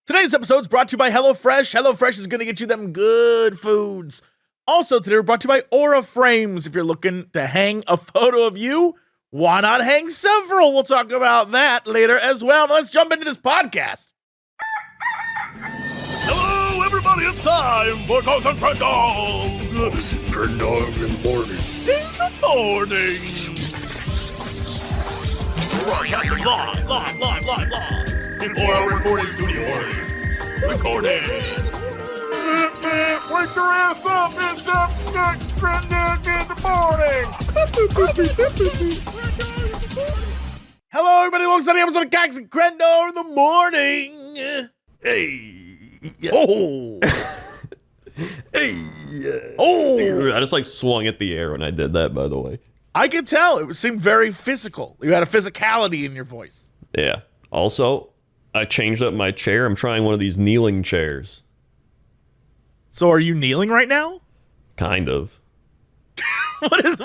Today's episode is brought to you by HelloFresh. HelloFresh is going to get you them good foods. Also, today we're brought to you by Aura Frames. If you're looking to hang a photo of you, why not hang several? We'll talk about that later as well. Now let's jump into this podcast. Hello, everybody. It's time for Ghost and Crendor. Ghost and Crendor in the morning. In the morning. Broadcasting live. In 4-hour recording studios. Recording. Wake your ass up! It's the Crendor in the morning! Hello, everybody. Welcome to the episode of Gags and Crendor in the morning. Hey. Oh. Hey. Oh. I just swung at the air when I did that, by the way. I could tell. It seemed very physical. You had a physicality in your voice. Yeah. Also, I changed up my chair. I'm trying one of these kneeling chairs. So are you kneeling right now? Kind of. What does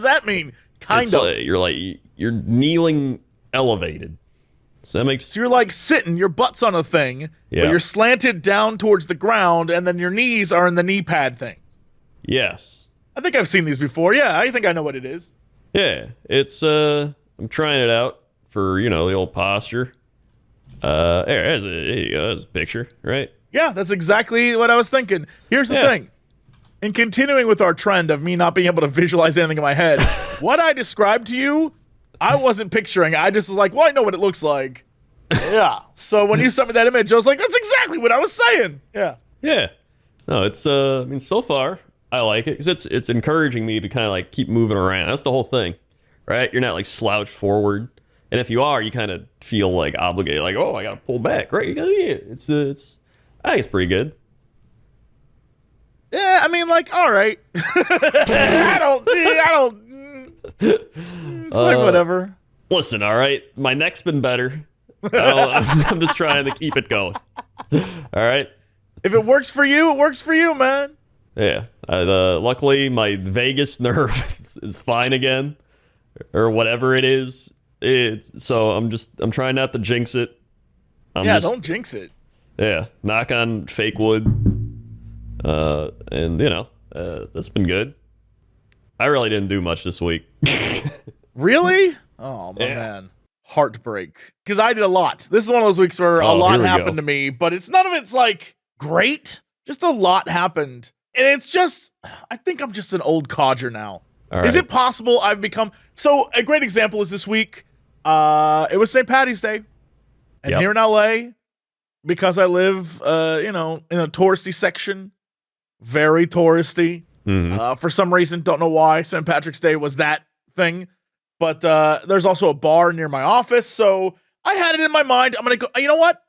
that mean? Kind of. You're kneeling elevated. So that makes... So you're like sitting, your butt's on a thing, Yeah. but you're slanted down towards the ground, and then your knees are in the knee pad thing. Yes. I think I've seen these before. Yeah, I think I know what it is. Yeah. It's, I'm trying it out for, the old posture. There you go. There's a picture, right? Yeah, that's exactly what I was thinking. Here's the thing. In continuing with our trend of me not being able to visualize anything in my head, what I described to you, I wasn't picturing. I just was like, well, I know what it looks like. Yeah. So when you sent me that image, I was like, that's exactly what I was saying. Yeah. Yeah. No, it's, so far, I like it because it's encouraging me to kind of keep moving around. That's the whole thing, right? You're not slouched forward. And if you are, you kind of feel obligated, oh, I got to pull back, right? Yeah, it's, I think it's pretty good. Yeah, I mean, all right. I don't. It's whatever. Listen, all right, my neck's been better. I'm just trying to keep it going. All right. If it works for you, it works for you, man. Yeah. Luckily, my vagus nerve is fine again, or whatever it is. So I'm trying not to jinx it. Don't jinx it. Yeah, knock on fake wood. And that's been good. I really didn't do much this week. Really? Oh, my man. Heartbreak. Because I did a lot. This is one of those weeks where a lot happened to me, but none of it's great. Just a lot happened. And it's just, I think I'm just an old codger now. Is it possible I've become, so a great example is this week, it was St. Paddy's Day. And here in LA, because I live, in a touristy section, very touristy. Mm-hmm. For some reason, don't know why St. Patrick's Day was that thing. But there's also a bar near my office, so I had it in my mind. I'm going to go, you know what?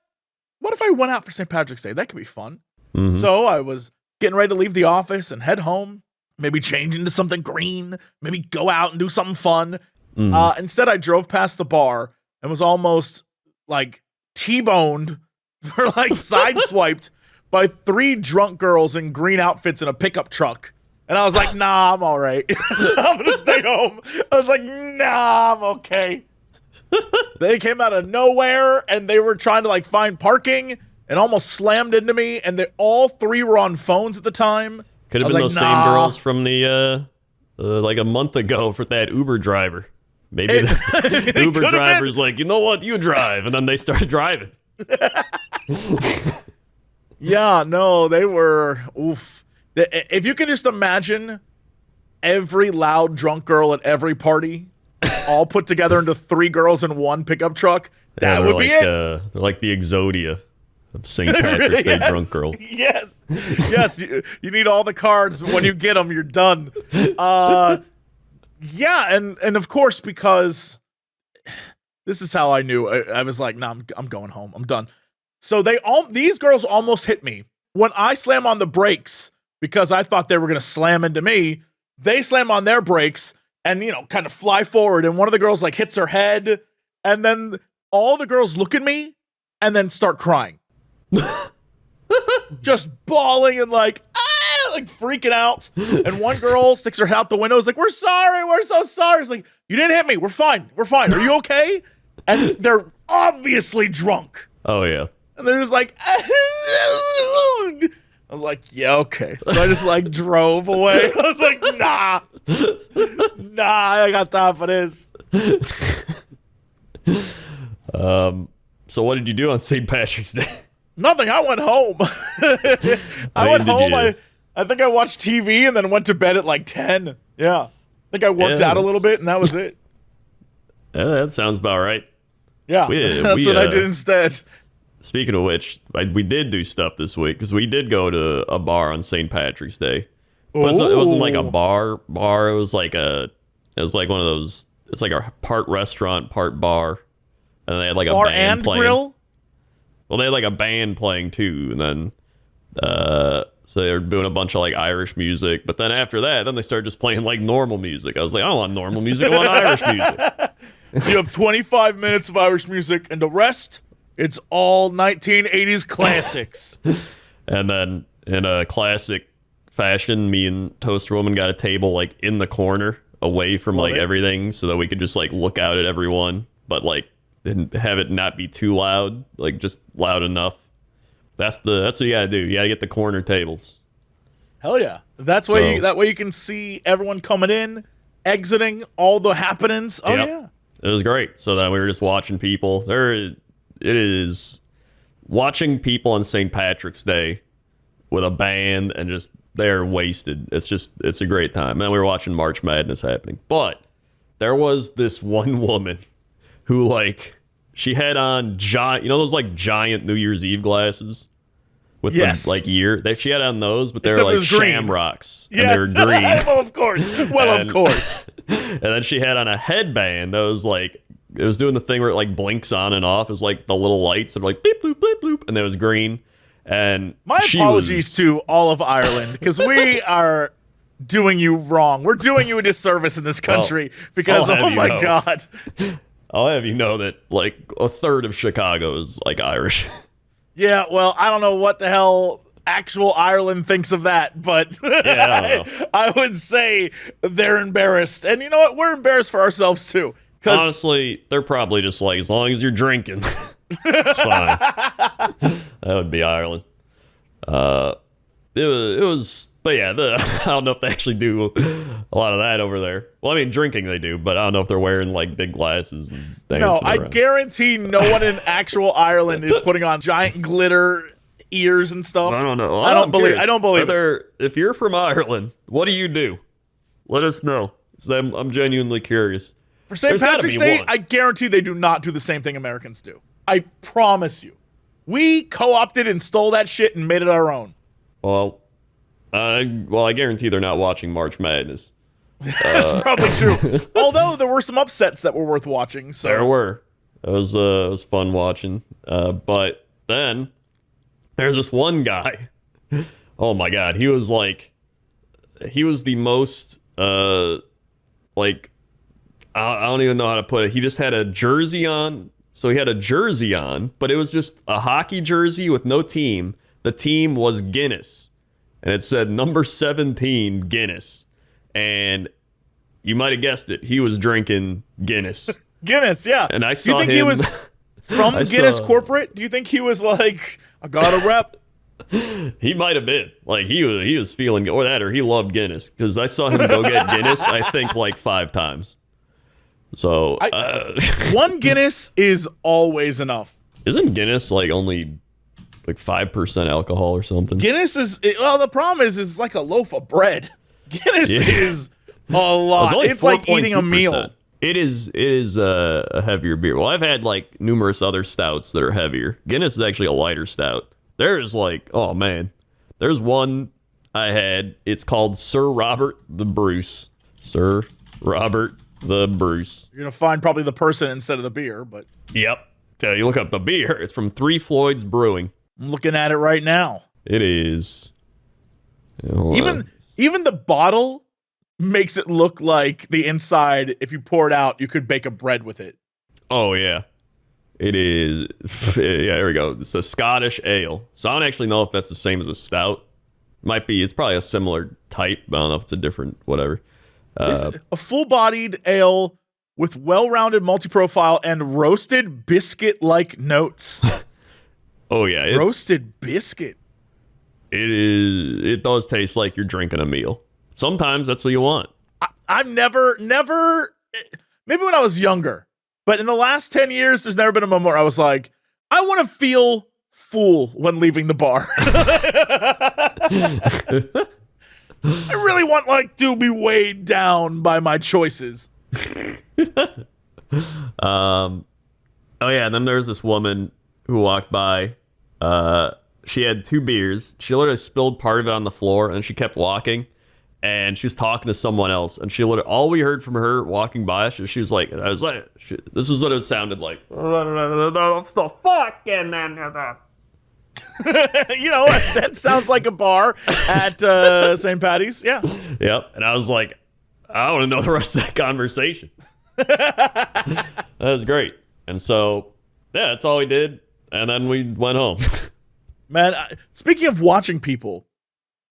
What if I went out for St. Patrick's Day? That could be fun. Mm-hmm. So I was getting ready to leave the office and head home, maybe change into something green, maybe go out and do something fun. Mm-hmm. Instead, I drove past the bar and was almost T-boned or sideswiped by 3 drunk girls in green outfits in a pickup truck. And I was like, nah, I'm all right. I'm going to stay home. I was like, nah, I'm okay. They came out of nowhere and they were trying to find parking and almost slammed into me. And all 3 were on phones at the time. Could have been those same girls from the, a month ago for that Uber driver. Maybe the Uber driver's you know what, you drive. And then they started driving. Yeah, no, they were, oof. If you can just imagine every loud drunk girl at every party all put together into 3 girls in one pickup truck, that would be it. They're like the Exodia of St. Patrick's Day drunk girl. Yes. Yes, you need all the cards, but when you get them, you're done. Yeah, and of course, because this is how I knew. I was like, nah, I'm going home. I'm done. So these girls almost hit me. When I slam on the brakes, because I thought they were going to slam into me, they slam on their brakes and, kind of fly forward. And one of the girls hits her head. And then all the girls look at me and then start crying. Just bawling and freaking out. And one girl sticks her head out the window. Is like, we're sorry. We're so sorry. It's like, you didn't hit me. We're fine. We're fine. Are you okay? And they're obviously drunk. Oh, yeah. And they're just like, I was like, yeah, okay. So I just like drove away. I was like, nah, I got time for this. So what did you do on St. Patrick's Day? Nothing. I went home. I went home. I think I watched TV and then went to bed at like 10. Yeah. I think I worked out a little bit and that was it. Yeah, that sounds about right. Yeah. That's what I did instead. Speaking of which, we did do stuff this week because we did go to a bar on St. Patrick's Day. But it wasn't like a bar. It was like one of those. It's like a part restaurant, part bar, and they had like a band and playing. Grill? Well, they had like a band playing too, and then so they were doing a bunch of like Irish music. But then after that, then they started just playing like normal music. I was like, I don't want normal music. I want Irish music. You have 25 minutes of Irish music, and the rest, it's all 1980s classics. And then in a classic fashion, me and Toaster Woman got a table like in the corner, away from like everything, so that we could just like look out at everyone, but like and have it not be too loud, like just loud enough. That's what you gotta do. You gotta get the corner tables. Hell yeah. That way you can see everyone coming in, exiting, all the happenings. Oh yeah. It was great. So then we were just watching people. It is watching people on St. Patrick's Day with a band and just they're wasted. It's a great time. And we were watching March Madness happening. But there was this one woman who like she had on those like giant New Year's Eve glasses with the like year. She had on those, but they were like shamrocks. Yes. And they were green. Well, of course. Of course. And then she had on a headband that was like, it was doing the thing where it like blinks on and off. It was like the little lights that were like beep, bloop, bleep, bloop, and it was green. And my apologies to all of Ireland, because we are doing you wrong. We're doing you a disservice in this country because, oh my God. I'll have you know that like a third of Chicago is like Irish. Yeah, well, I don't know what the hell actual Ireland thinks of that, but yeah, I would say they're embarrassed. And you know what? We're embarrassed for ourselves too. Honestly, they're probably just like, as long as you're drinking, it's fine. That would be Ireland. It was, but yeah, I don't know if they actually do a lot of that over there. Well, I mean, drinking they do, but I don't know if they're wearing like big glasses and dancing No, I around. guarantee no one in actual Ireland is putting on giant glitter ears and stuff. I don't know. I don't believe it. If you're from Ireland, what do? Let us know. I'm genuinely curious. For St. Patrick's Day, I guarantee they do not do the same thing Americans do. I promise you. We co-opted and stole that shit and made it our own. Well, I guarantee they're not watching March Madness. That's probably true. Although there were some upsets that were worth watching. So there were. It was fun watching. But then there's this one guy. Oh my God, he was the most like. I don't even know how to put it. He just had a jersey on. So he had a jersey on, but it was just a hockey jersey with no team. The team was Guinness. And it said number 17 Guinness. And you might have guessed it. He was drinking Guinness. Guinness, yeah. And I saw him. Do you think he was from Guinness Corporate? Do you think he was like, I got a rep? He might have been. Like, he was feeling, or he loved Guinness. Because I saw him go get Guinness, I think, like 5 times. So one Guinness is always enough. Isn't Guinness like only like 5% alcohol or something? Guinness is the problem is it's like a loaf of bread. Guinness is a lot. It's like eating a meal. It is a heavier beer. Well, I've had like numerous other stouts that are heavier. Guinness is actually a lighter stout. There's like, oh man, there's one I had. It's called Sir Robert the Bruce. Sir Robert the Bruce. You're gonna find probably the person instead of the beer, but yep. You look up the beer. It's from Three Floyds Brewing. I'm looking at it right now. It is. Even the bottle makes it look like the inside. If you pour it out, you could bake a bread with it. Oh yeah, it is. Yeah, there we go. It's a Scottish ale. So I don't actually know if that's the same as a stout. Might be. It's probably a similar type, but I don't know if it's a different whatever. A full-bodied ale with well-rounded multi-profile and roasted biscuit-like notes. Oh yeah, roasted biscuit. It does taste like you're drinking a meal. Sometimes that's what you want. I've never, maybe when I was younger, but in the last 10 years, there's never been a moment where I was like, I want to feel full when leaving the bar. I really want to be weighed down by my choices. Oh yeah, and then there's this woman who walked by. She had 2 beers. She literally spilled part of it on the floor, and she kept walking. And she was talking to someone else, and all we heard from her walking by, she was like, this is what it sounded like. The fucking that sounds like a bar at St. Patty's. Yeah. Yep. And I was like, I want to know the rest of that conversation. That was great. And so, yeah, that's all we did. And then we went home. Man, speaking of watching people,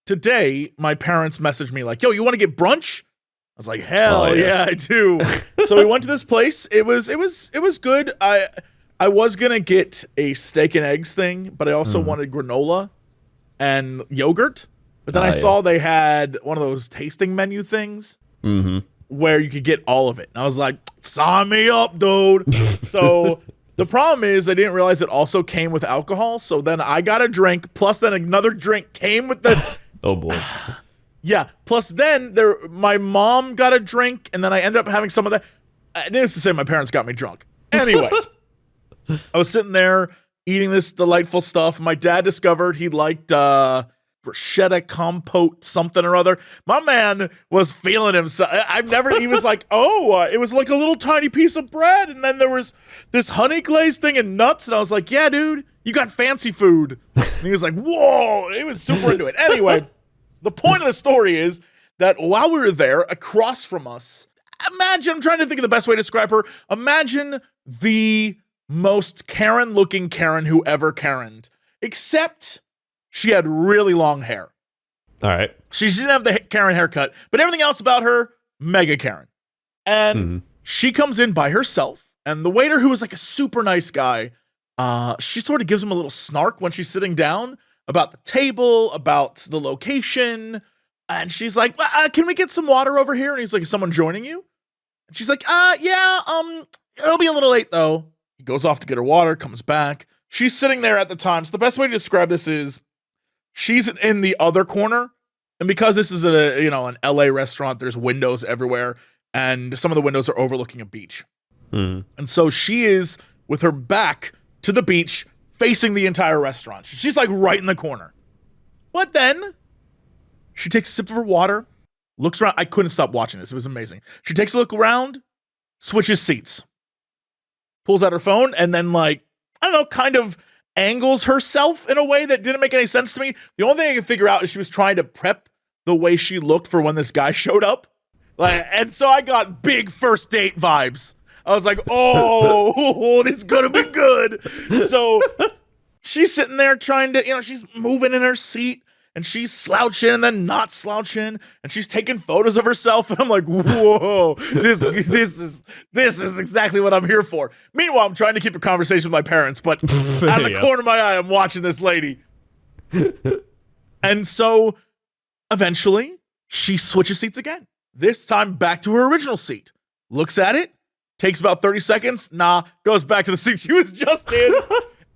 today my parents messaged me like, yo, you want to get brunch? I was like, hell yeah, I do. So we went to this place. It was good. I was gonna get a steak and eggs thing, but I also wanted granola and yogurt. But then I saw they had one of those tasting menu things where you could get all of it. And I was like, sign me up, dude. So the problem is I didn't realize it also came with alcohol. So then I got a drink, plus then another drink came with the... Oh, boy. Yeah, plus then my mom got a drink, and then I ended up having some of that. Needless to say, my parents got me drunk. Anyway, I was sitting there eating this delightful stuff. My dad discovered he liked bruschetta compote something or other. My man was feeling himself. He was like, it was like a little tiny piece of bread, and then there was this honey glazed thing and nuts, and I was like, yeah, dude, you got fancy food. And he was like, whoa, he was super into it. Anyway, the point of the story is that while we were there, across from us, I'm trying to think of the best way to describe her. Imagine the most Karen-looking Karen who ever Karened, except she had really long hair. All right. She didn't have the Karen haircut, but everything else about her, mega Karen. And she comes in by herself, and the waiter, who was like a super nice guy, she sort of gives him a little snark when she's sitting down about the table, about the location. And she's like, can we get some water over here? And he's like, is someone joining you? And she's like, yeah, it'll be a little late though. He goes off to get her water, comes back. She's sitting there at the time. So the best way to describe this is she's in the other corner. And because this is an LA restaurant, there's windows everywhere. And some of the windows are overlooking a beach. And so she is with her back to the beach, facing the entire restaurant. She's like right in the corner. But then she takes a sip of her water, looks around. I couldn't stop watching this. It was amazing. She takes a look around, switches seats, pulls out her phone, and then kind of angles herself in a way that didn't make any sense to me. The only thing I could figure out is she was trying to prep the way she looked for when this guy showed up. And so I got big first date vibes. I was like, oh, this is going to be good. So she's sitting there trying to, she's moving in her seat, and she's slouching and then not slouching, and she's taking photos of herself. And I'm like, whoa, this is exactly what I'm here for. Meanwhile, I'm trying to keep a conversation with my parents, but out of the corner of my eye, I'm watching this lady. And so eventually she switches seats again. This time back to her original seat. Looks at it. Takes about 30 seconds. Goes back to the seat she was just in.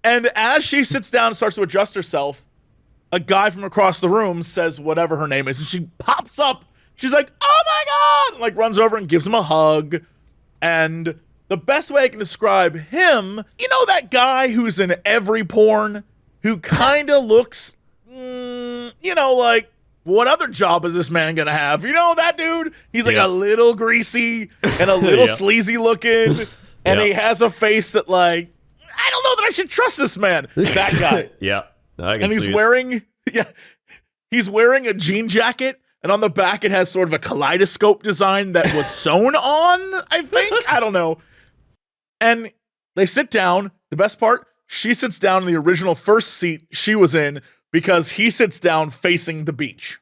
And as she sits down and starts to adjust herself, a guy from across the room says whatever her name is, and she pops up. She's like, oh my God! And runs over and gives him a hug. And the best way I can describe him, that guy who's in every porn, who kind of looks, what other job is this man gonna have? That dude? He's a little greasy and a little sleazy looking, and he has a face that I don't know that I should trust this man. That guy. Yeah. I can and he's see wearing he's wearing a jean jacket, and on the back it has sort of a kaleidoscope design that was sewn on, I think. I don't know. And they sit down. The best part, she sits down in the original first seat she was in, because he sits down facing the beach.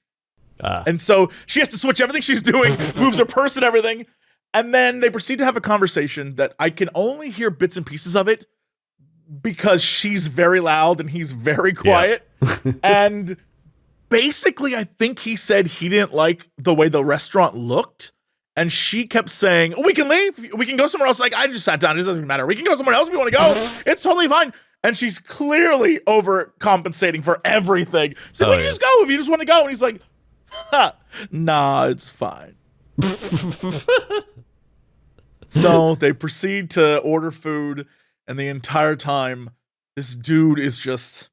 And so she has to switch everything she's doing, moves her purse and everything. And then they proceed to have a conversation that I can only hear bits and pieces of it. because she's very loud and he's very quiet. Yeah. And basically, I think he said he didn't like the way the restaurant looked. And she kept saying, we can leave. We can go somewhere else. Like, I just sat down. It doesn't matter. We can go somewhere else if we want to go. It's totally fine. And she's clearly overcompensating for everything. She's like, we can just go if you just want to go. And he's like, nah, it's fine. So they proceed to order food. And the entire time, this dude is just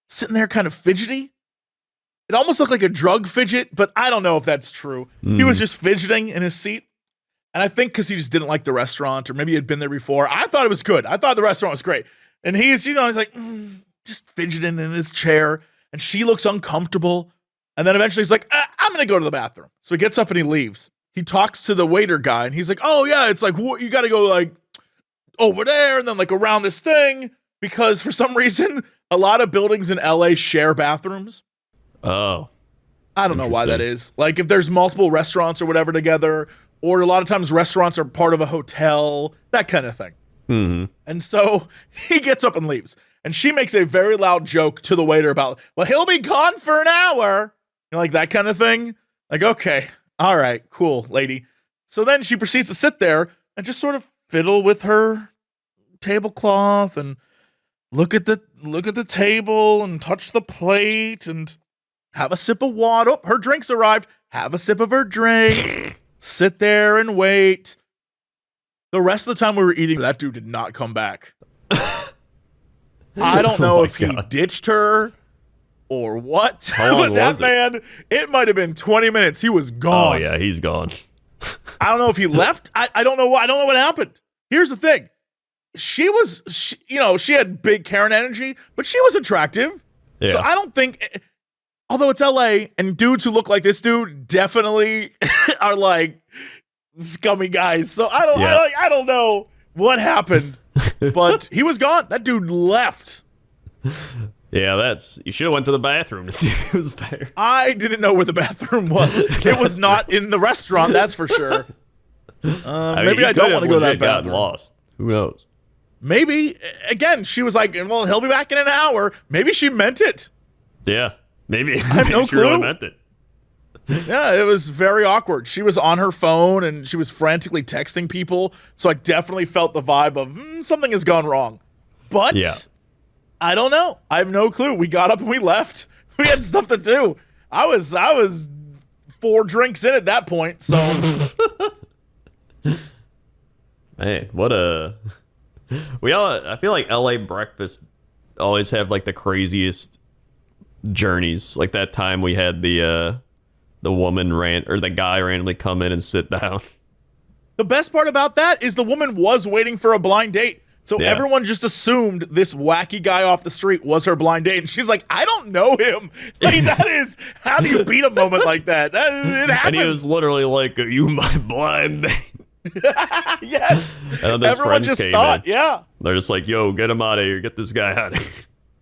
sitting there kind of fidgety. It almost looked like a drug fidget, but I don't know if that's true. He was just fidgeting in his seat. And I think because he just didn't like the restaurant, or maybe he had been there before. I thought it was good. I thought the restaurant was great. And he's, he's like, just fidgeting in his chair. And she looks uncomfortable. And then eventually he's like, I'm going to go to the bathroom. So he gets up and he leaves. He talks to the waiter guy. And he's like, oh, yeah, it's like, you got to go like over there and then like around this thing. Because for some reason, a lot of buildings in LA share bathrooms. Oh. I don't know why that is. Like if there's multiple restaurants or whatever together, or a lot of times restaurants are part of a hotel, that kind of thing. Mm-hmm. And so he gets up and leaves. And she makes a very loud joke to the waiter about, well, he'll be gone for an hour. You know, like that kind of thing. Like, okay, all right, cool, lady. So then she proceeds to sit there and just sort of fiddle with her tablecloth and look at the table and touch the plate and have a sip of water. Oh, her drinks arrived. Have a sip of her drink. Sit there and wait. The rest of the time we were eating, that dude did not come back. I don't know if he ditched her or what. How long but was that man, it might have been 20 minutes. He was gone. Oh, yeah, he's gone. I don't know if he left. I don't know. I don't know what happened. Here's the thing. She had big Karen energy, but she was attractive. Yeah. So I don't think... Although it's LA and dudes who look like this dude definitely are like scummy guys. So I don't know what happened, but he was gone. That dude left. Yeah, you should have went to the bathroom to see if he was there. I didn't know where the bathroom was. It was not in the restaurant, that's for sure. Maybe I don't want to go to that bathroom. Lost. Who knows? Maybe. Again, she was like, well, he'll be back in an hour. Maybe she meant it. Yeah. Maybe. I have no she clue. Really meant it. Yeah, it was very awkward. She was on her phone and she was frantically texting people. So I definitely felt the vibe of something has gone wrong. But I don't know. I have no clue. We got up and we left. We had stuff to do. I was 4 drinks in at that point. So, man, I feel like LA breakfast always have like the craziest journeys. Like that time we had the woman the guy randomly come in and sit down. The best part about that is the woman was waiting for a blind date. So everyone just assumed this wacky guy off the street was her blind date. And she's like, I don't know him. Like, that is, how do you beat a moment like that? It happened. And he was literally like, are you my blind date? Yes. And everyone just thought, They're just like, yo, get him out of here. Get this guy out of here.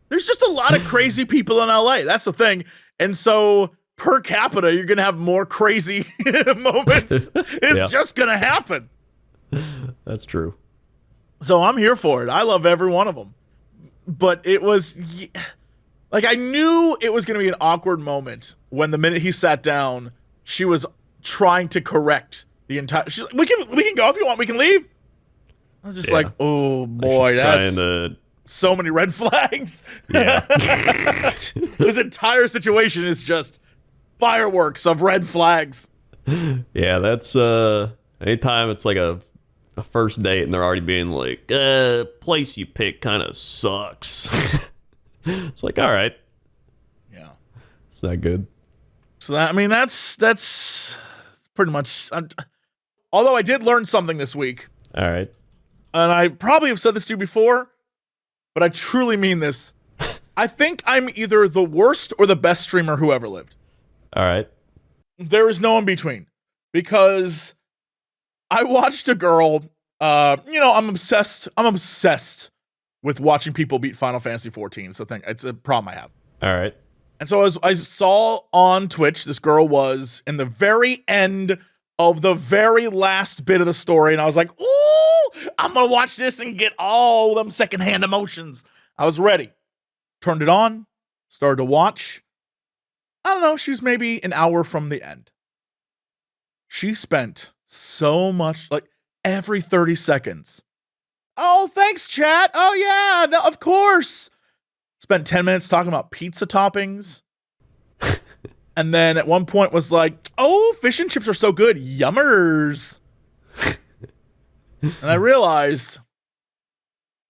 There's just a lot of crazy people in LA. That's the thing. And so per capita, you're going to have more crazy moments. It's just going to happen. That's true. So I'm here for it. I love every one of them. But it was like, I knew it was going to be an awkward moment when the minute he sat down, she was trying to correct the entire, she's like, we can go if you want, we can leave. I was just like, oh boy, that's so many red flags. Yeah. This entire situation is just fireworks of red flags. Yeah, that's anytime it's like a first date and they're already being like, place you pick kind of sucks. It's like, all right. Yeah. It's not good. So that's pretty much, although I did learn something this week. All right. And I probably have said this to you before, but I truly mean this. I think I'm either the worst or the best streamer who ever lived. All right. There is no in between, because I watched a girl, I'm obsessed with watching people beat Final Fantasy 14. It's a problem I have. All right. And so I saw on Twitch, this girl was in the very end of the very last bit of the story, and I was like, ooh, I'm going to watch this and get all them secondhand emotions. I was ready. Turned it on, started to watch. I don't know, she was maybe an hour from the end. She spent so much, like every 30 seconds. Oh, thanks, chat. Oh, yeah, no, of course. Spent 10 minutes talking about pizza toppings. And then at one point was like, oh, fish and chips are so good. Yummers. And I realized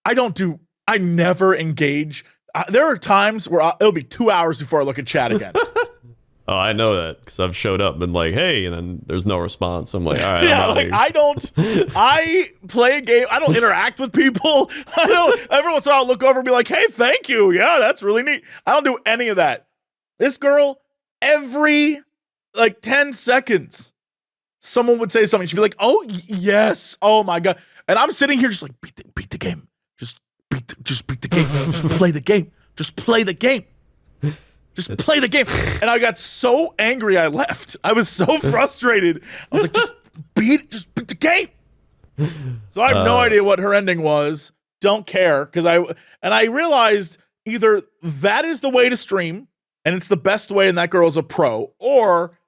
I never engage. There are times where it'll be 2 hours before I look at chat again. Oh, I know that because I've showed up and been like, hey, and then there's no response. I'm like, all right. Yeah, like I play a game. I don't interact with people. Every once in a while I'll look over and be like, hey, thank you. Yeah, that's really neat. I don't do any of that. This girl, every like 10 seconds, someone would say something. She'd be like, oh, yes. Oh, my God. And I'm sitting here just like, beat the game. Just beat the game. Just play the game. Just play the game. Just play the game. And I got so angry I left. I was so frustrated. I was like, just beat the game. So I have no idea what her ending was. Don't care. I realized either that is the way to stream and it's the best way and that girl's a pro, or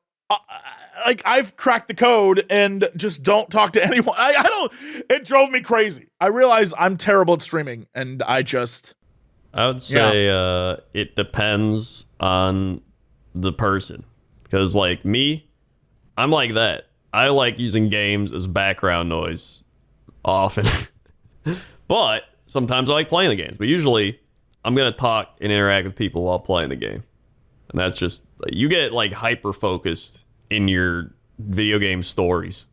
like I've cracked the code and just don't talk to anyone. It drove me crazy. I realized I'm terrible at streaming and I would say it depends on the person. Because, like, me, I'm like that. I like using games as background noise often. But sometimes I like playing the games. But usually, I'm going to talk and interact with people while playing the game. And that's just, you get, like, hyper-focused in your video game stories.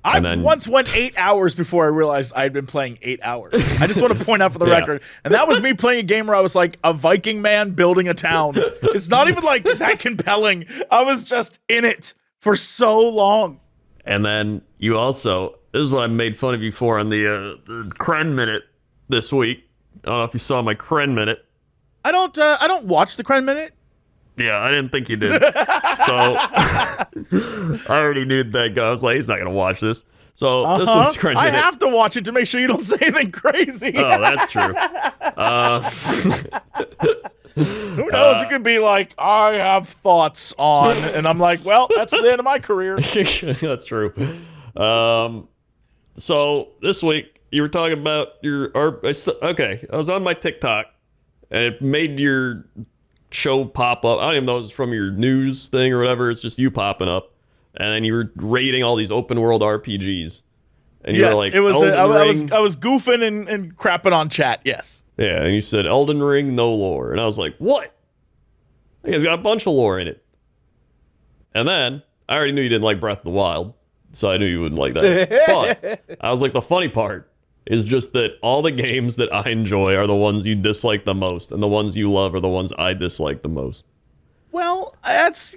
I once went 8 hours before I realized I had been playing 8 hours. I just want to point out for the record. And that was me playing a game where I was like a Viking man building a town. It's not even like that compelling. I was just in it for so long. And then you also, this is what I made fun of you for on the Cren Minute this week. I don't know if you saw my Cren Minute. I don't watch the Cren Minute. Yeah, I didn't think you did. So I already knew that guy. I was like, he's not going to watch this. So this one's Crendor. I have to watch it to make sure you don't say anything crazy. Oh, that's true. Who knows? You could be like, I have thoughts on, and I'm like, well, that's the end of my career. That's true. So this week you were talking about okay, I was on my TikTok and it made your show pop up. I don't even know if it's from your news thing or whatever. It's just you popping up, and then you were rating all these open world RPGs. And you were like, it was. I was goofing and crapping on chat. Yes. Yeah, and you said Elden Ring, no lore, and I was like, what? It's got a bunch of lore in it. And then I already knew you didn't like Breath of the Wild, so I knew you wouldn't like that. But I was like, the funny part is just that all the games that I enjoy are the ones you dislike the most, and the ones you love are the ones I dislike the most. Well, that's,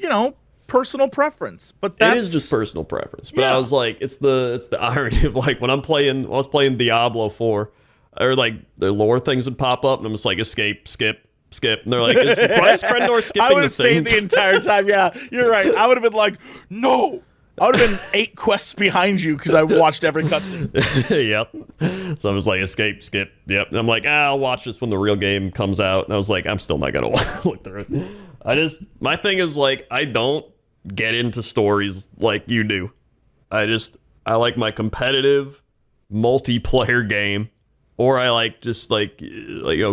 personal preference, but it is just personal preference. But I was like, it's the irony of like when I was playing Diablo 4, or like the lore things would pop up, and I'm just like, escape, skip, and they're like, why is Crendor skipping I would the have stayed the entire time. Yeah, you're right. I would have been like, no. I would have been 8 quests behind you because I watched every cutscene. Yep. So I was like, escape, skip, yep. And I'm like, I'll watch this when the real game comes out. And I was like, I'm still not going to look through it. My thing is like, I don't get into stories like you do. I like my competitive multiplayer game, or I like just like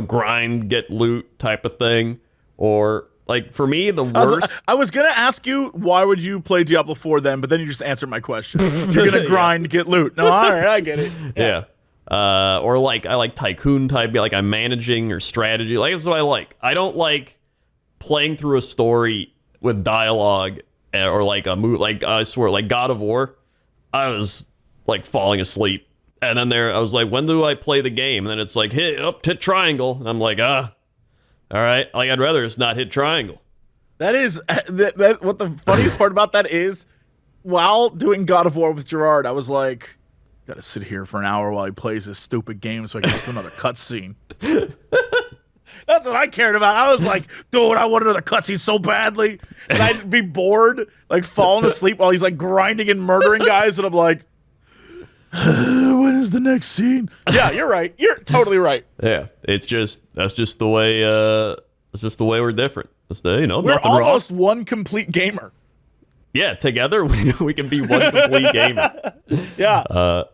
grind, get loot type of thing, or like for me the worst. I was gonna ask you why would you play Diablo 4 then, but then you just answered my question. You're gonna grind, get loot. No, all right, I get it. Yeah. Or like I like tycoon type, like I'm managing or strategy. Like that's what I like. I don't like playing through a story with dialogue or like a move. Like I swear, like God of War, I was like falling asleep, and then I was like, when do I play the game? And then it's like hit triangle, and I'm like all right, like I'd rather just not hit triangle. That is what the funniest part about that is. While doing God of War with Gerard, I was like, gotta sit here for an hour while he plays this stupid game so I can get to another cutscene. That's what I cared about. I was like, dude, I want another cutscene so badly. And I'd be bored, like falling asleep while he's like grinding and murdering guys, and I'm like, When is the next scene? Yeah, you're right. You're totally right. Yeah, that's just the way. It's just the way we're different. It's the We're nothing almost wrong. one complete gamer. Yeah, together we can be one complete gamer. Yeah. Oh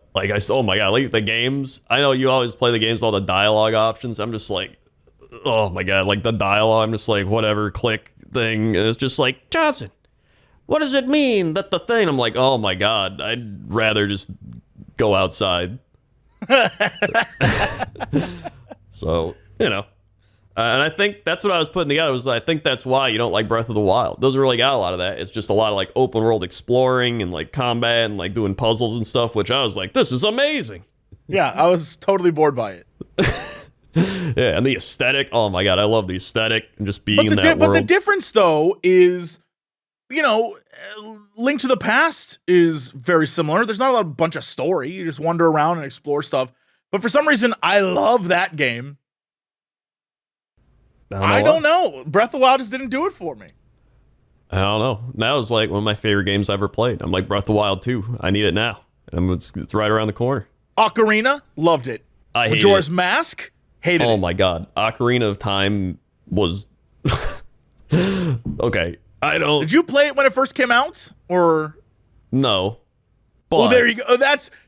my god, like the games. I know you always play the games with all the dialogue options. I'm just like, oh my god, like the dialogue. I'm just like, whatever, click thing. And it's just like, Johnson, what does it mean that the thing? I'm like, oh my god, I'd rather just go outside. So, and I think that's what I was putting together. I think that's why you don't like Breath of the Wild. Doesn't really got a lot of that. It's just a lot of like open world exploring and like combat and like doing puzzles and stuff, which I was like, this is amazing. Yeah, I was totally bored by it. Yeah, and the aesthetic. Oh my god, I love the aesthetic and just being in that world. But the difference though is, Link to the Past is very similar. There's not a bunch of story. You just wander around and explore stuff. But for some reason, I love that game. I don't know. Breath of the Wild just didn't do it for me. I don't know. That was like one of my favorite games I ever played. I'm like, Breath of the Wild 2. I need it now. And it's right around the corner. Ocarina, loved it. I hated Majora's it. Mask, hated it. Oh my god. Ocarina of Time was... Okay. I don't... Did you play it when it first came out? Or... No. But Well, there you go.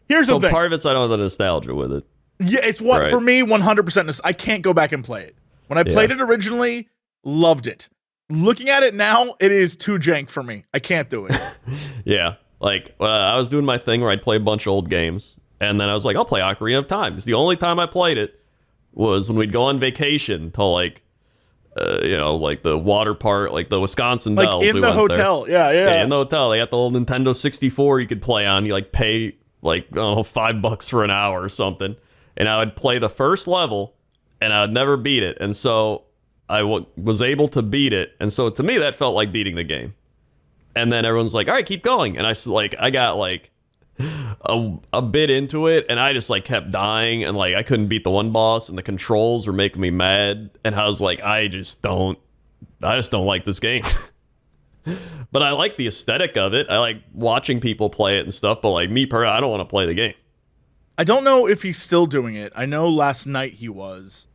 Here's the thing. part of it's I don't have the nostalgia with it. Yeah, it's what, Right. for me, 100%. I can't go back and play it. When I played it originally, loved it. Looking at it now, it is too jank for me. I can't do it. Yeah. Like, I was doing my thing where I'd play a bunch of old games, and then I was like, I'll play Ocarina of Time. Because the only time I played it was when we'd go on vacation to, like, like the water park, like the Wisconsin Like Dells. in the hotel. Yeah. Yeah, in the hotel. They got the old Nintendo 64 you could play on. You, like, pay, like, I don't know, $5 for an hour or something. And I would play the first level, and I would never beat it. And so I was able to beat it. And so to me, that felt like beating the game. And then everyone's like, all right, keep going. And I got like a bit into it, and I just like kept dying, and like I couldn't beat the one boss, and the controls were making me mad. And I was like, I just don't like this game. But I like the aesthetic of it. I like watching people play it and stuff. But like me, I don't want to play the game. I don't know if he's still doing it. I know last night he was.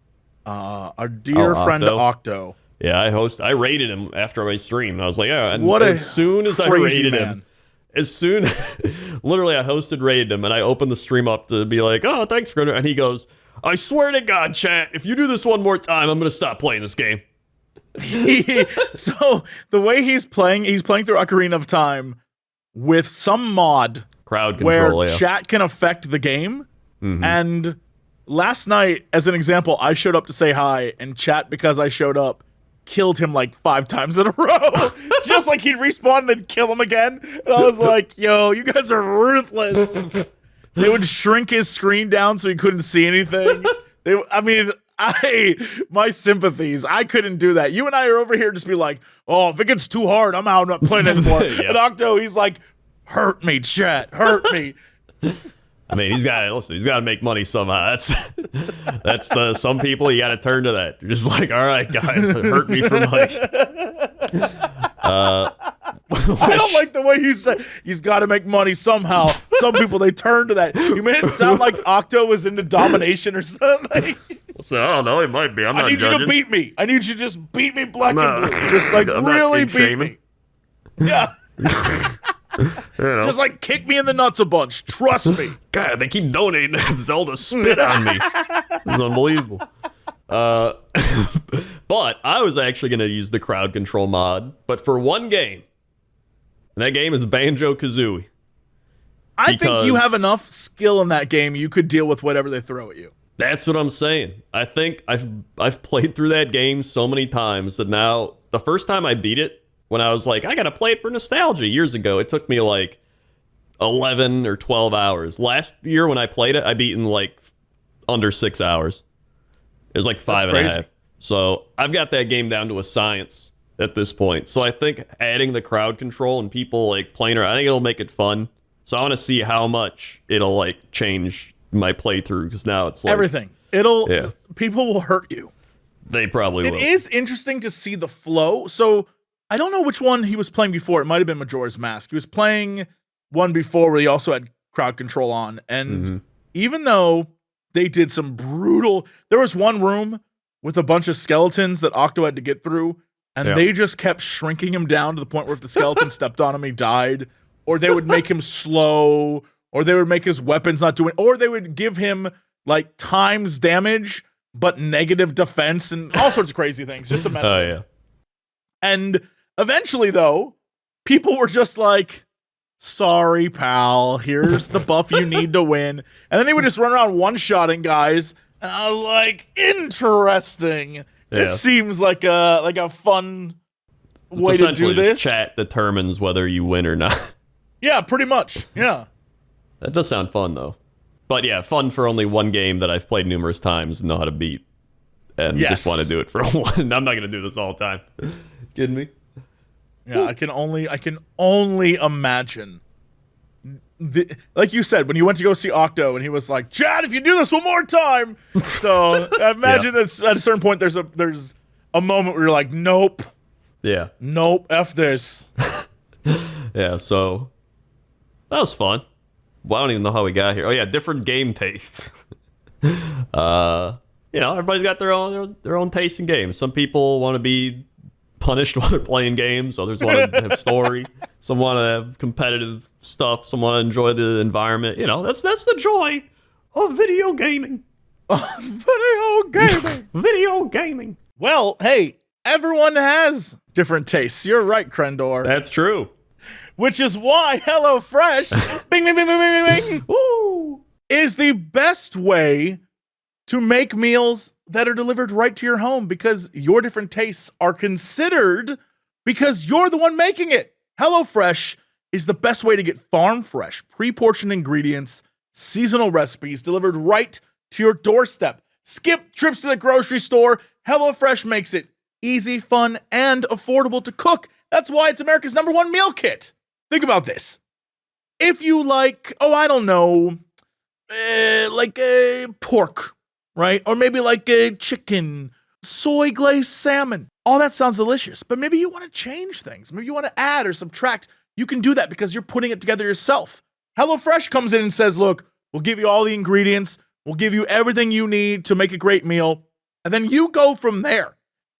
Our dear friend Octo. Yeah, I rated him after my stream. I was like, yeah, and What as soon as I rated man. him, literally I hosted, rated him, and I opened the stream up to be like, oh, thanks, Crendor. And he goes, I swear to God, chat, if you do this one more time, I'm going to stop playing this game. So the way he's playing through Ocarina of Time with some mod Crowd control, where yeah. chat can affect the game. And last night, as an example, I showed up to say hi, and chat, because I showed up, killed him like 5 times in a row. Just like he'd respawn and then kill him again. And I was like, yo, you guys are ruthless. They would shrink his screen down so he couldn't see anything. My sympathies. I couldn't do that. You and I are over here just be like, oh, if it gets too hard, I'm out. I'm not playing anymore. Yeah. And Octo, he's like, hurt me, chat, hurt me. I mean, he's got to make money somehow. That's some people, you got to turn to that. You're just like, all right, guys, hurt me for money. I don't like the way you said he's got to make money somehow. Some people, they turn to that. You made it sound like Octo was into domination or something. So, I don't know. It might be. I'm not I need judging. you to beat me. I need you to just beat me black and blue. Just like I'm not really beat shaming. me. Yeah. Just like kick me in the nuts a bunch. Trust me. God, they keep donating to have Zelda spit on me. It's unbelievable. But I was actually going to use the crowd control mod, but for one game. And that game is Banjo-Kazooie. I think you have enough skill in that game, you could deal with whatever they throw at you. That's what I'm saying. I think I've played through that game so many times that now, the first time I beat it, when I was like, I gotta play it for nostalgia years ago, it took me like 11 or 12 hours. Last year when I played it, I beat in like under 6 hours. It was like 5.5. So I've got that game down to a science at this point. So I think adding the crowd control and people like playing around, I think it'll make it fun. So I want to see how much it'll like change my playthrough, because now it's like everything. People will hurt you. They probably will. It is interesting to see the flow. So I don't know which one he was playing before. It might have been Majora's Mask. He was playing one before where he also had crowd control on. And even though they did some brutal, there was one room with a bunch of skeletons that Octo had to get through, and they just kept shrinking him down to the point where if the skeleton stepped on him, he died, or they would make him slow, or they would make his weapons not doing, or they would give him like times damage, but negative defense and all sorts of crazy things just to mess with him. Yeah. And eventually, though, people were just like, sorry, pal, here's the buff you need to win. And then they would just run around one-shotting guys. And I was like, interesting. Yeah. This seems like a fun way to do this. Chat determines whether you win or not. Yeah, pretty much. Yeah. That does sound fun, though. But yeah, fun for only one game that I've played numerous times and know how to beat. And just want to do it for one. I'm not going to do this all the time. Kidding me? Yeah, I can only imagine. Like you said, when you went to go see Octo and he was like, Chad, if you do this one more time. So I imagine at a certain point there's a moment where you're like, nope. Yeah. Nope, F this. Yeah, so that was fun. Well, I don't even know how we got here. Oh yeah, different game tastes. Everybody's got their own taste in games. Some people want to be punished while they're playing games. Others want to have story. Some want to have competitive stuff. Some want to enjoy the environment. That's the joy of video gaming. Video gaming. Well, hey, everyone has different tastes. You're right, Crendor. That's true. Which is why HelloFresh bing, bing, bing, bing, bing, bing, woo, is the best way to make meals that are delivered right to your home, because your different tastes are considered because you're the one making it. HelloFresh is the best way to get farm fresh, pre-portioned ingredients, seasonal recipes delivered right to your doorstep. Skip trips to the grocery store. HelloFresh makes it easy, fun, and affordable to cook. That's why it's America's #1 meal kit. Think about this. If you like, pork, right? Or maybe like a chicken, soy glazed salmon. All that sounds delicious, but maybe you want to change things. Maybe you want to add or subtract. You can do that because you're putting it together yourself. HelloFresh comes in and says, look, we'll give you all the ingredients. We'll give you everything you need to make a great meal. And then you go from there.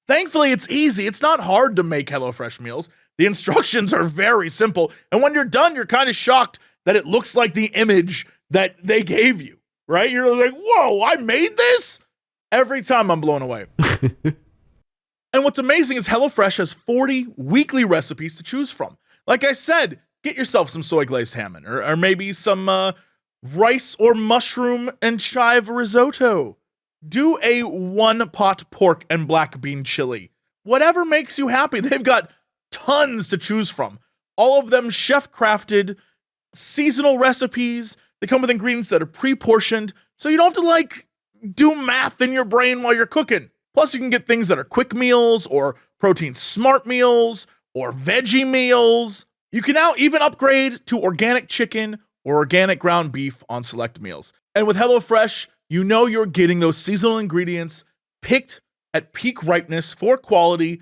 Thankfully, it's easy. It's not hard to make HelloFresh meals. The instructions are very simple. And when you're done, you're kind of shocked that it looks like the image that they gave you, right? You're like, whoa, I made this? Every time I'm blown away. And what's amazing is HelloFresh has 40 weekly recipes to choose from. Like I said, get yourself some soy glazed salmon or maybe some rice or mushroom and chive risotto. Do a 1-pot pork and black bean chili. Whatever makes you happy. They've got tons to choose from. All of them chef-crafted, seasonal recipes. They come with ingredients that are pre-portioned, so you don't have to do math in your brain while you're cooking. Plus, you can get things that are quick meals or protein smart meals or veggie meals. You can now even upgrade to organic chicken or organic ground beef on select meals. And with HelloFresh, you know you're getting those seasonal ingredients picked at peak ripeness for quality,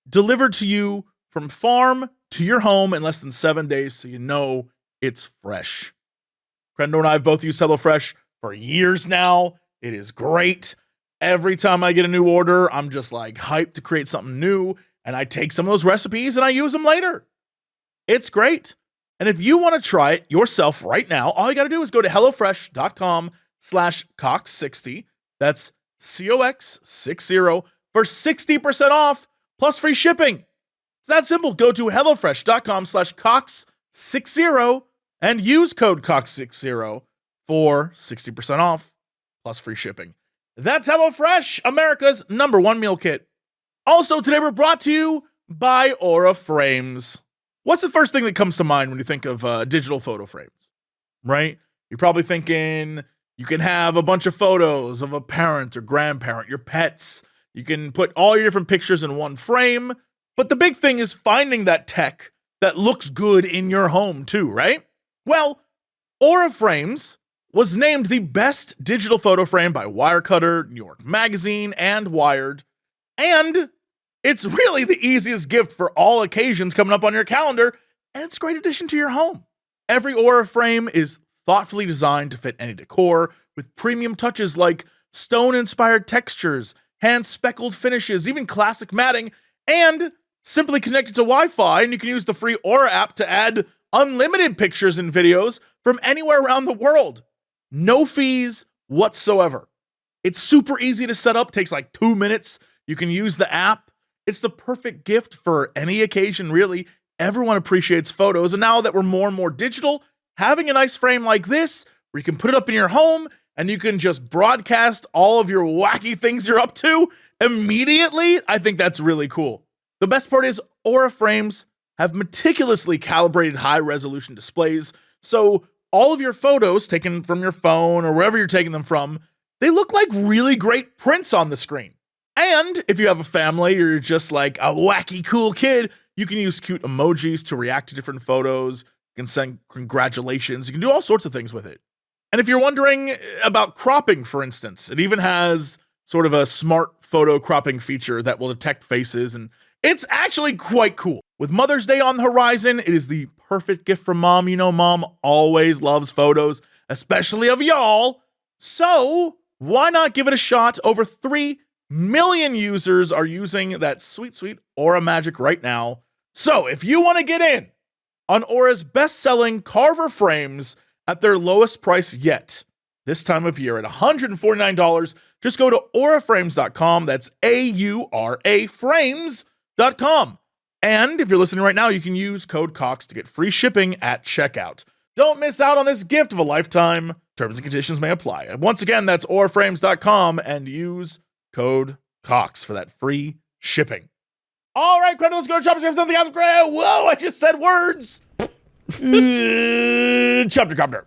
delivered to you from farm to your home in less than 7 days, so you know it's fresh. Crendor and I have both used HelloFresh for years now. It is great. Every time I get a new order, I'm just hyped to create something new, and I take some of those recipes and I use them later. It's great. And if you want to try it yourself right now, all you got to do is go to HelloFresh.com/Cox60. That's COX60 for 60% off plus free shipping. It's that simple. Go to HelloFresh.com/Cox60 and use code Cox60 for 60% off plus free shipping. That's HelloFresh, America's #1 meal kit. Also, today we're brought to you by Aura Frames. What's the first thing that comes to mind when you think of digital photo frames, right? You're probably thinking you can have a bunch of photos of a parent or grandparent, your pets. You can put all your different pictures in one frame. But the big thing is finding that tech that looks good in your home too, right? Well, Aura Frames was named the best digital photo frame by Wirecutter, New York Magazine, and Wired. And it's really the easiest gift for all occasions coming up on your calendar, and it's a great addition to your home. Every Aura frame is thoughtfully designed to fit any decor, with premium touches like stone-inspired textures, hand-speckled finishes, even classic matting, and simply connected to Wi-Fi, and you can use the free Aura app to add unlimited pictures and videos from anywhere around the world. No fees whatsoever. It's super easy to set up, takes like 2 minutes. You can use the app. It's the perfect gift for any occasion, really. Everyone appreciates photos, and now that we're more and more digital, having a nice frame like this, where you can put it up in your home, and you can just broadcast all of your wacky things you're up to immediately, I think that's really cool. The best part is Aura frames have meticulously calibrated high-resolution displays, so all of your photos taken from your phone or wherever you're taking them from, they look like really great prints on the screen. And if you have a family or you're just like a wacky cool kid, you can use cute emojis to react to different photos. You can send congratulations. You can do all sorts of things with it. And if you're wondering about cropping, for instance, it even has sort of a smart photo cropping feature that will detect faces, and it's actually quite cool. With Mother's Day on the horizon, it is the perfect gift from mom. You know, mom always loves photos, especially of y'all. So why not give it a shot? Over 3 million users are using that sweet, sweet Aura magic right now. So if you want to get in on Aura's best-selling Carver frames at their lowest price yet, this time of year at $149, just go to auraframes.com. That's AURA frames.com. And if you're listening right now, you can use code COX to get free shipping at checkout. Don't miss out on this gift of a lifetime. Terms and conditions may apply. Once again, that's auraframes.com and use code COX for that free shipping. All right, Crendor, let's go to chapter something else. Whoa, I just said words. Chapter Copter.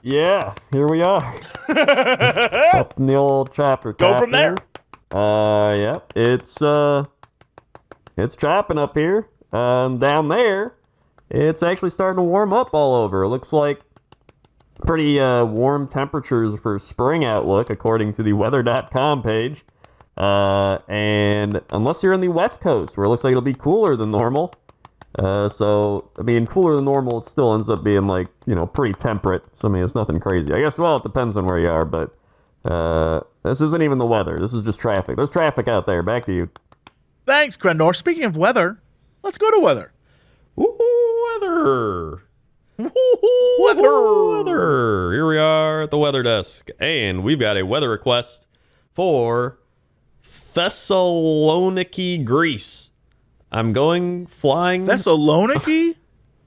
Yeah, here we are. Up in the old chapter. Go from there. Yep. It's chopping up here. Down there, it's actually starting to warm up all over. It looks like pretty warm temperatures for spring outlook, according to the weather.com page. And unless you're in the West Coast, where it looks like it'll be cooler than normal. So, I mean, cooler than normal, it still ends up being like, pretty temperate. So, I mean, it's nothing crazy. I guess, well, it depends on where you are, but this isn't even the weather. This is just traffic. There's traffic out there. Back to you. Thanks, Crendor. Speaking of weather, let's go to weather. Ooh, weather. Weather. Here we are at the weather desk, and we've got a weather request for Thessaloniki, Greece. I'm going flying. Thessaloniki?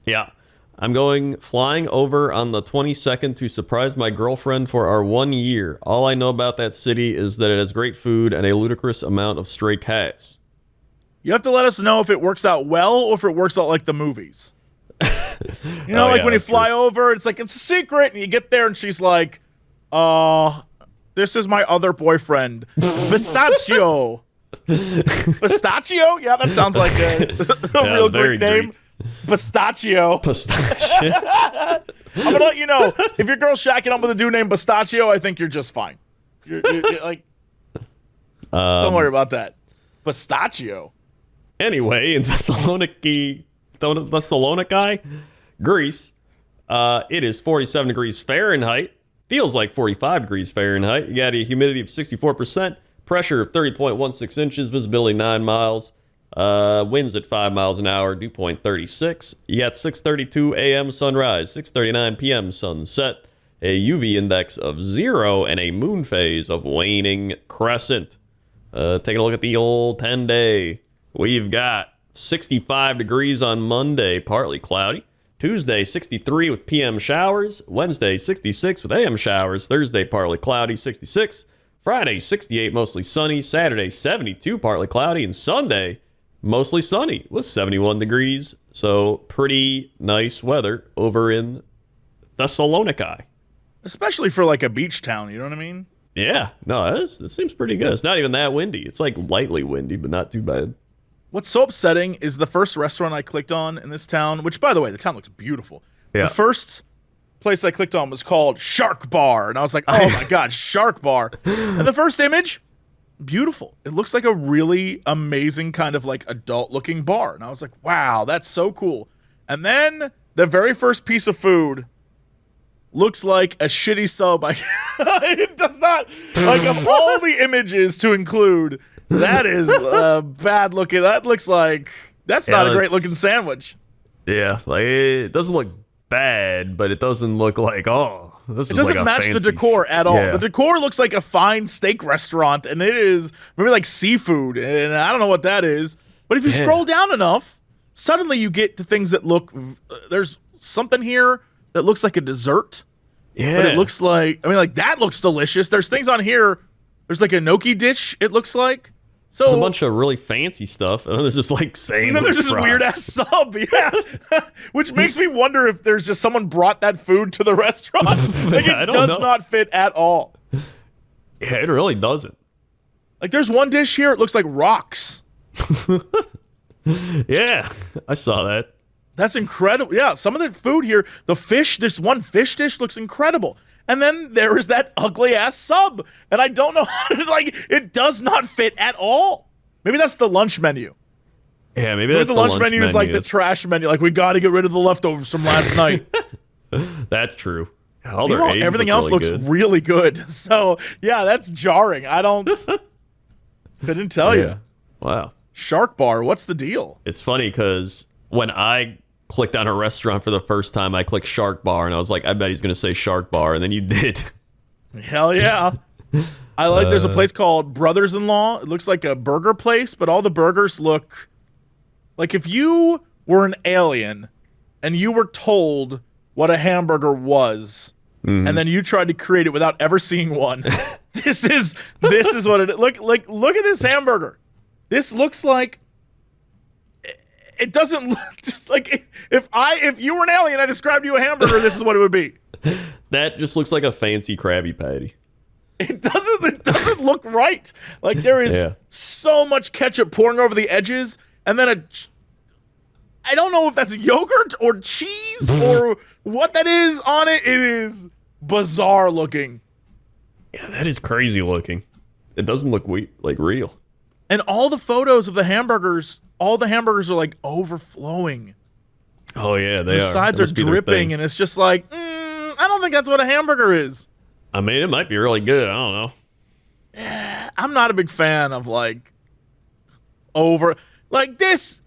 Yeah. I'm going flying over on the 22nd to surprise my girlfriend for our 1 year. All I know about that city is that it has great food and a ludicrous amount of stray cats. You have to let us know if it works out well or if it works out like the movies. When you fly over, it's like, it's a secret, and you get there and she's like, this is my other boyfriend, Pistachio. Pistachio? Yeah, that sounds like a real Greek name. Pistachio. Pistachio. I'm gonna let you know, if your girl's shacking up with a dude named Pistachio, I think you're just fine. You're like, don't worry about that. Pistachio. Anyway, in Thessaloniki, Greece, it is 47 degrees Fahrenheit. Feels like 45 degrees Fahrenheit. You got a humidity of 64%, pressure of 30.16 inches, visibility 9 miles, winds at 5 miles an hour, dew point 36. You got 6:32 a.m. sunrise, 6:39 p.m. sunset, a UV index of 0, and a moon phase of waning crescent. Taking a look at the old 10-day. We've got 65 degrees on Monday, partly cloudy. Tuesday, 63 with PM showers. Wednesday, 66 with AM showers. Thursday, partly cloudy, 66. Friday, 68, mostly sunny. Saturday, 72, partly cloudy. And Sunday, mostly sunny with 71 degrees. So pretty nice weather over in Thessaloniki. Especially for like a beach town, you know what I mean? Yeah, no, it seems pretty good. It's not even that windy. It's like lightly windy, but not too bad. What's so upsetting is the first restaurant I clicked on in this town, which, by the way, the town looks beautiful. Yeah. The first place I clicked on was called Shark Bar, and I was like, oh my God, Shark Bar. And the first image, beautiful. It looks like a really amazing kind of like adult-looking bar. And I was like, wow, that's so cool. And then the very first piece of food looks like a shitty sub. It does not. Like, of all the images to include, that is bad looking. That looks like that's not a great looking sandwich. Yeah, like it doesn't look bad, but it doesn't look like this is like a fancy. It doesn't match the decor at all. Yeah. The decor looks like a fine steak restaurant, and it is maybe like seafood, and I don't know what that is. But if you scroll down enough, suddenly you get to things that look. There's something here that looks like a dessert. Yeah, but it looks like that looks delicious. There's things on here. There's like a gnocchi dish. It looks like. So there's a bunch of really fancy stuff, and then there's just like sandwich. There's this weird ass sub, yeah, which makes me wonder if there's just someone brought that food to the restaurant. Like it does not fit at all. Yeah, it really doesn't. Like there's one dish here. It looks like rocks. Yeah, I saw that. That's incredible. Yeah, some of the food here, the fish. This one fish dish looks incredible. And then there is that ugly ass sub, and I don't know how to, like, it does not fit at all. Maybe that's the lunch menu. Yeah, maybe that's the lunch menu is like the trash menu. Like, we got to get rid of the leftovers from last night. That's true. Everything else looks really good. So yeah, that's jarring. Couldn't tell you. Wow. Shark Bar. What's the deal? It's funny because when I clicked on a restaurant for the first time, I clicked Shark Bar, and I was like, I bet he's going to say Shark Bar, and then you did. Hell yeah. I like, there's a place called Brothers-in-Law. It looks like a burger place, but all the burgers look like if you were an alien and you were told what a hamburger was, and then you tried to create it without ever seeing one. This is what it look at this hamburger. This looks like it doesn't look just like if you were an alien, I described you a hamburger, this is what it would be. That just looks like a fancy Krabby Patty. It doesn't look right. Like there is so much ketchup pouring over the edges, and then I don't know if that's yogurt or cheese or what that is on it. It is bizarre looking. Yeah, that is crazy looking. It doesn't look like real. And all the photos of the hamburgers, all the hamburgers are like overflowing. Oh yeah, the sides are dripping, and it's just like, I don't think that's what a hamburger is. I mean, it might be really good. I don't know. I'm not a big fan of like this.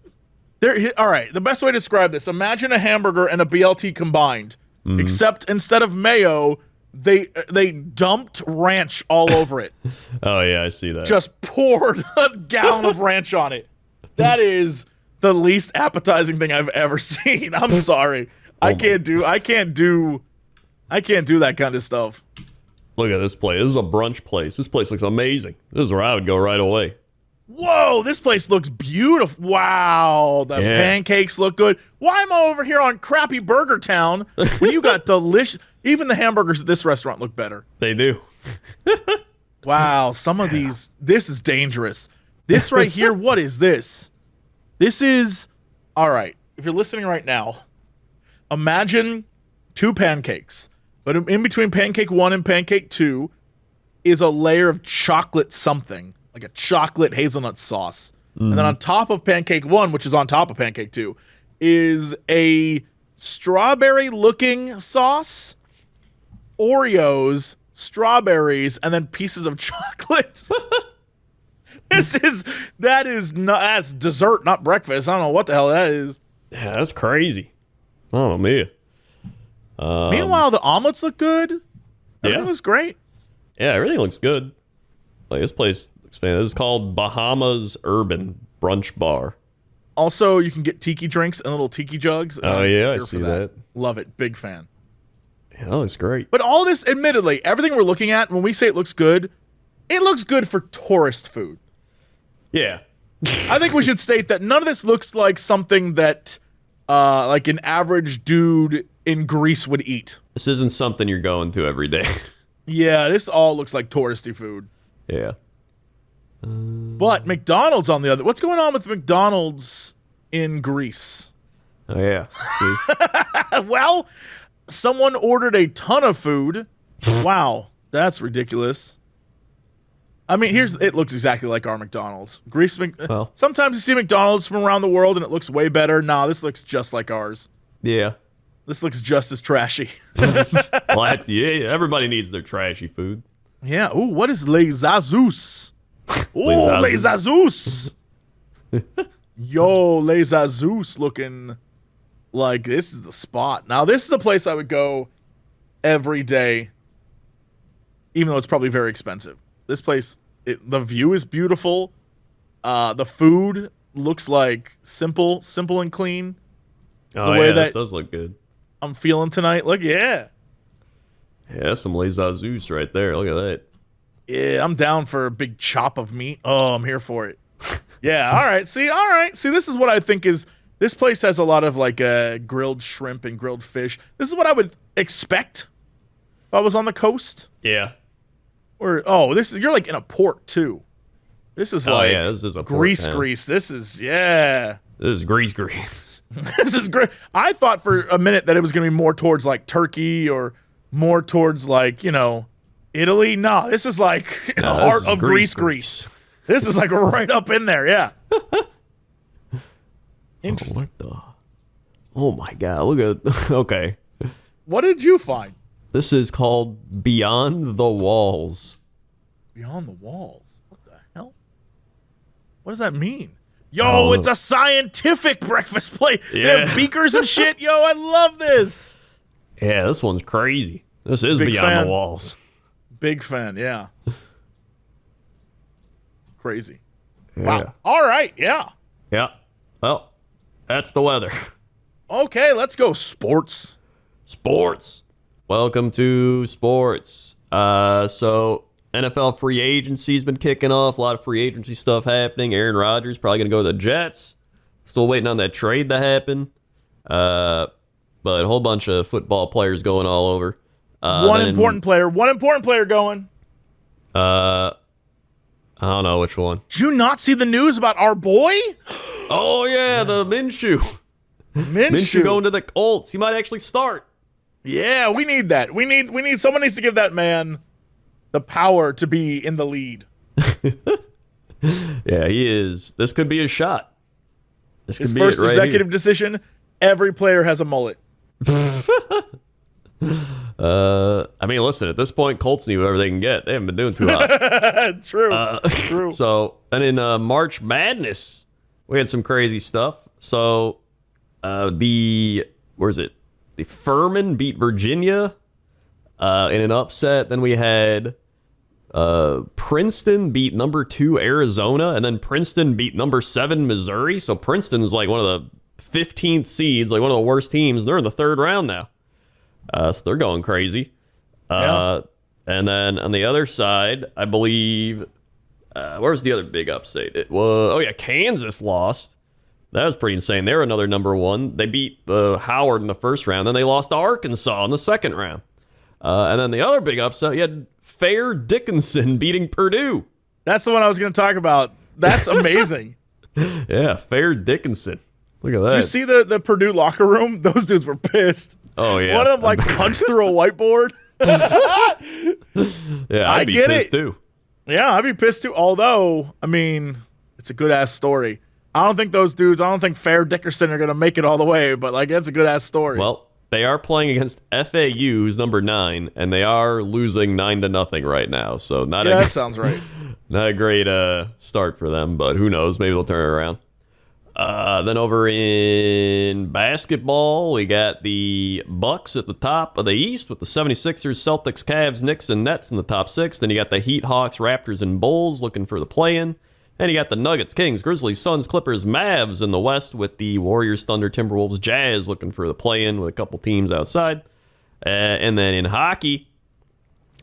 All right, the best way to describe this: imagine a hamburger and a BLT combined, except instead of mayo, they dumped ranch all over it. Oh yeah, I see that. Just poured a gallon of ranch on it. That is the least appetizing thing I've ever seen. I'm sorry. I can't do that kind of stuff. Look at this place. This is a brunch place. This place looks amazing. This is where I would go right away. Whoa, this place looks beautiful. Wow, the pancakes look good. Why am I over here on crappy Burger Town when you got delicious... Even the hamburgers at this restaurant look better. They do. Wow, some of these... This is dangerous. This right here, what is this? This is... All right, if you're listening right now, imagine 2 pancakes. But in between pancake 1 and pancake 2 is a layer of chocolate something. Like a chocolate hazelnut sauce. And then on top of pancake 1, which is on top of pancake 2, is a strawberry-looking sauce, Oreos, strawberries, and then pieces of chocolate. That's dessert, not breakfast. I don't know what the hell that is. Yeah, that's crazy. Oh, man. Meanwhile, the omelets look good. Everything looks great. Yeah, everything looks good. Like this place looks fantastic. This is called Bahamas Urban Brunch Bar. Also, you can get tiki drinks in little tiki jugs. Oh yeah, I see that. Love it. Big fan. Yeah, that looks great. But all this, admittedly, everything we're looking at, when we say it looks good for tourist food. Yeah. I think we should state that none of this looks like something that like an average dude in Greece would eat. This isn't something you're going to every day. Yeah, this all looks like touristy food. Yeah. But McDonald's on the other... What's going on with McDonald's in Greece? Oh, yeah. See? Well, someone ordered a ton of food. Wow, that's ridiculous. I mean, it looks exactly like our McDonald's. Greece. Well, sometimes you see McDonald's from around the world and it looks way better. Nah, this looks just like ours. Yeah. This looks just as trashy. Well, yeah, everybody needs their trashy food. Yeah. Ooh, what is Les Azus? Ooh, Les Azus. Yo, Les Azus looking like this is the spot. Now, this is a place I would go every day, even though it's probably very expensive. This place, the view is beautiful. The food looks like simple and clean. Oh, the way yeah, that this does look good. I'm feeling tonight. Look, yeah. Yeah, that's some Les Azus right there. Look at that. Yeah, I'm down for a big chop of meat. Oh, I'm here for it. Yeah, all right. See, this is what I think is, this place has a lot of like grilled shrimp and grilled fish. This is what I would expect if I was on the coast. Yeah. Or, you're like in a port too. This is like this is a grease. This is, This is grease. This is great. I thought for a minute that it was going to be more towards like Turkey or more towards like, Italy. No, this is like the heart of Greece. This is like right up in there. Yeah. Interesting. Oh my God. Look at, okay. What did you find? This is called Beyond the Walls. Beyond the Walls? What the hell? What does that mean? Yo, it's a scientific breakfast plate. Yeah. They have beakers and shit. Yo, I love this. Yeah, this one's crazy. This is Beyond the Walls. Big fan, yeah. Crazy. Yeah. Wow. All right, yeah. Yeah. Well, that's the weather. Okay, let's go sports. Sports. Welcome to sports. So NFL free agency's been kicking off. A lot of free agency stuff happening. Aaron Rodgers probably going to go to the Jets. Still waiting on that trade to happen. But a whole bunch of football players going all over. One important player going. I don't know which one. Did you not see the news about our boy? Oh, yeah, the Minshew. Minshew going to the Colts. He might actually start. Yeah, we need that. We need someone needs to give that man the power to be in the lead. Yeah, he is. This could be his shot. This His could be first it right executive decision, every player has a mullet. I mean, listen, at this point, Colts need whatever they can get. They haven't been doing too hot. True. So, and in March Madness, we had some crazy stuff. So, the Furman beat Virginia in an upset. Then we had Princeton beat number 2 Arizona, and then Princeton beat number 7 Missouri. So Princeton's like one of the 15th seeds, like one of the worst teams. They're in the third round now. So they're going crazy. Yeah. And then on the other side, I believe, where's the other big upset? It was, Kansas lost. That was pretty insane. They're another number 1. They beat Howard in the first round. Then they lost to Arkansas in the second round. And then the other big upset, you had Fair Dickinson beating Purdue. That's the one I was going to talk about. That's amazing. Yeah, Fair Dickinson. Look at that. Did you see the Purdue locker room? Those dudes were pissed. Oh, yeah. One of them punched through a whiteboard. Yeah, I'd be pissed too. Yeah, I'd be pissed too. Although, I mean, it's a good ass story. I don't think Fair Dickerson are going to make it all the way, but that's a good ass story. Well, they are playing against FAU, who's number 9, and they are losing 9-0 right now. So that sounds right. Not a great start for them, but who knows? Maybe they'll turn it around. Then over in basketball, we got the Bucks at the top of the East with the 76ers, Celtics, Cavs, Knicks, and Nets in the top 6. Then you got the Heat, Hawks, Raptors, and Bulls looking for the play-in. And you got the Nuggets, Kings, Grizzlies, Suns, Clippers, Mavs in the West with the Warriors, Thunder, Timberwolves, Jazz looking for the play-in with a couple teams outside. And then in hockey,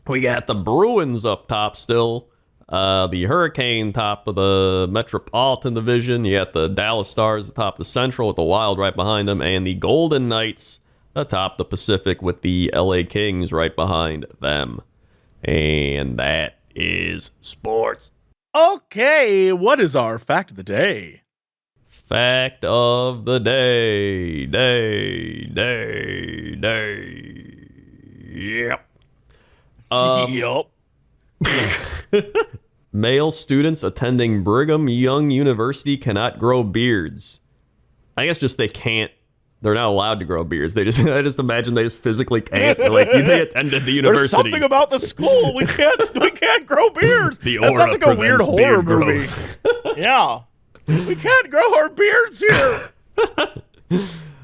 we got the Bruins up top still. The Hurricane top of the Metropolitan Division. You got the Dallas Stars atop the Central with the Wild right behind them. And the Golden Knights atop the Pacific with the LA Kings right behind them. And that is sports. Okay, what is our fact of the day? Fact of the day. Yep. Male students attending Brigham Young University cannot grow beards. I guess just they can't they're not allowed to grow beards. I just imagine they just physically can't. Like they attended the university. There's something about the school. We can't grow beards. The that sounds like a weird horror movie. Growth. Yeah. We can't grow our beards here.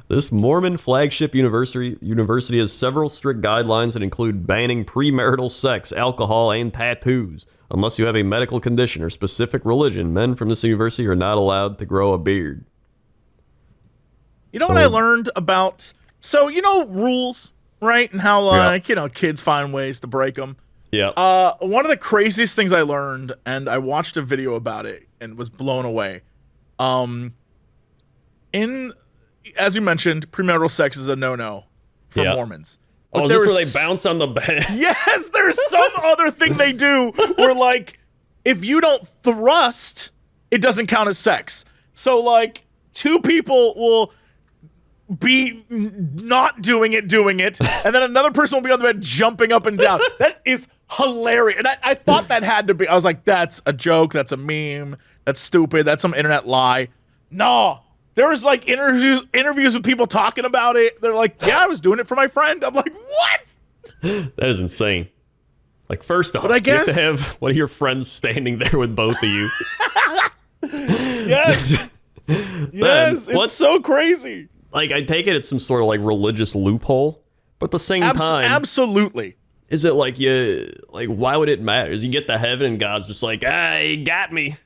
This Mormon flagship university has several strict guidelines that include banning premarital sex, alcohol, and tattoos. Unless you have a medical condition or specific religion, men from this university are not allowed to grow a beard. You know what I learned about, so rules, right? And how kids find ways to break them. Yeah. One of the craziest things I learned, and I watched a video about it and was blown away. As you mentioned, premarital sex is a no-no for Mormons. But is this where they bounce on the bed? Yes, there's some other thing they do where, like, if you don't thrust, it doesn't count as sex. So, like, two people will be not doing it, and then another person will be on the bed jumping up and down. That is hilarious. And I thought that had to be, I was like, that's a joke, that's a meme, that's stupid, that's some internet lie. No, there was like interviews with people talking about it. They're like, yeah, I was doing it for my friend. I'm like, what? That is insane. Like, first off, but I guess, you have to have one of your friends standing there with both of you. Yes. Yes, it's so crazy. Like, I take it it's some sort of like religious loophole, but at the same time, absolutely. Is it like why would it matter? Is you get to heaven and God's just like, you got me.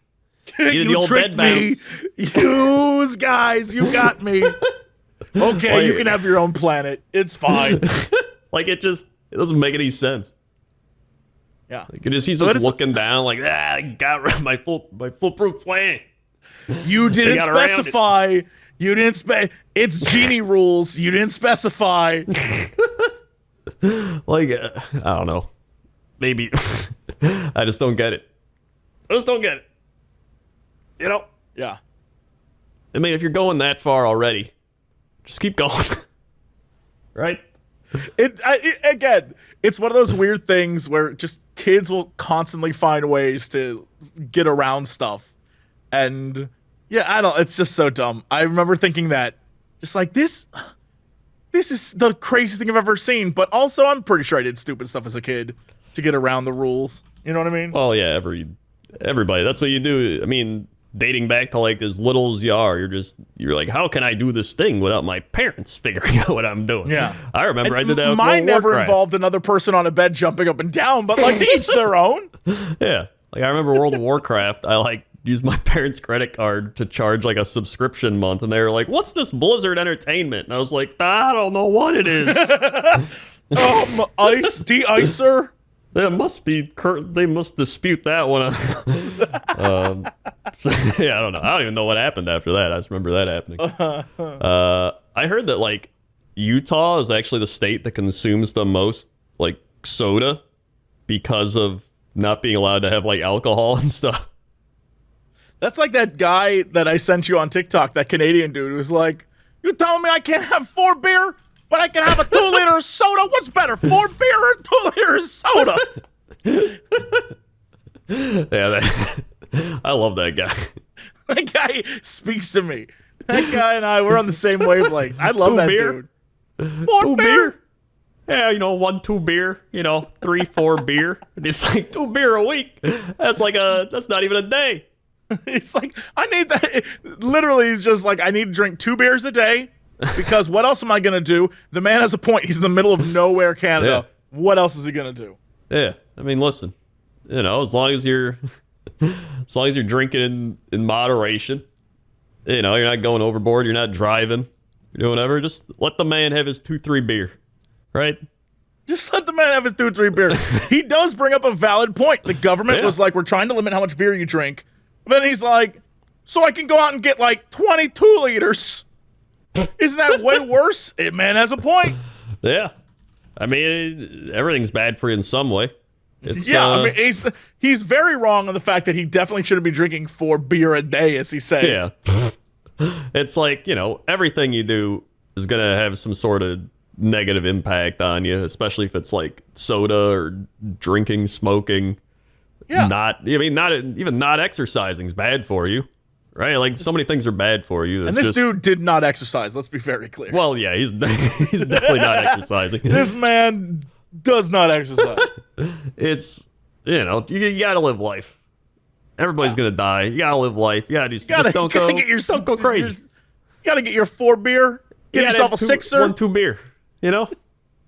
You the old bed bounce. You guys, you got me. Okay, you can have your own planet. It's fine. Like, it doesn't make any sense. Yeah. Like, he's just looking down like, I got my foolproof plan. You didn't specify. You didn't it's genie rules. You didn't specify. Like, I don't know. Maybe. I just don't get it. You know? Yeah. I mean, if you're going that far already, just keep going. Right? Again, it's one of those weird things where just kids will constantly find ways to get around stuff. And yeah, it's just so dumb. I remember thinking that, just like, this is the craziest thing I've ever seen. But also, I'm pretty sure I did stupid stuff as a kid to get around the rules. You know what I mean? Well, yeah, everybody. That's what you do. I mean, dating back to like as little as you are, you're like, how can I do this thing without my parents figuring out what I'm doing? Yeah. I remember I did that with mine never Warcraft. involved another person on a bed jumping up and down, but like, to each their own. Yeah. Like, I remember World of Warcraft, I like used my parents' credit card to charge like a subscription month, and they were like, what's this Blizzard Entertainment? And I was like, I don't know what it is. Ice de-icer? They must dispute that one. Yeah, I don't know. I don't even know what happened after that. I just remember that happening. I heard that like Utah is actually the state that consumes the most like soda because of not being allowed to have like alcohol and stuff. That's like that guy that I sent you on TikTok, that Canadian dude who's like, you telling me I can't have 4 beer, but I can have a 2-liter of soda? What's better, 4 beer or 2 liters of soda? Yeah, I love that guy. That guy speaks to me. That guy and I, we're on the same wavelength. I love that dude. 4 beer? Yeah, 1, 2 beer, 3, 4 beer. And it's like 2 beer a week. That's not even a day. He's like, I need that. Literally, he's just like, I need to drink 2 beers a day because what else am I going to do? The man has a point. He's in the middle of nowhere, Canada. Yeah. What else is he going to do? Yeah. I mean, listen, as long as you're drinking in moderation, you're not going overboard. You're not driving. You're doing whatever. Just let the man have his 2, 3 beer, right? Just let the man have his 2, 3 beer. He does bring up a valid point. The government was like, we're trying to limit how much beer you drink. Then he's like, so I can go out and get like 22 liters. Isn't that way worse? Man has a point. Yeah. I mean, everything's bad for you in some way. I mean, he's very wrong on the fact that he definitely shouldn't be drinking 4 beer a day, as he's saying. Yeah. It's like, everything you do is going to have some sort of negative impact on you, especially if it's like soda or drinking, smoking. Yeah. Not exercising is bad for you. right? Like, so many things are bad for you. And this dude did not exercise. Let's be very clear. Well, yeah, he's definitely not exercising. This man does not exercise. It's, you got to live life. Everybody's going to die. You got to live life. You got to do just don't go crazy. You got to get your 4 beer. Get yourself a 6er. 1-2 beer.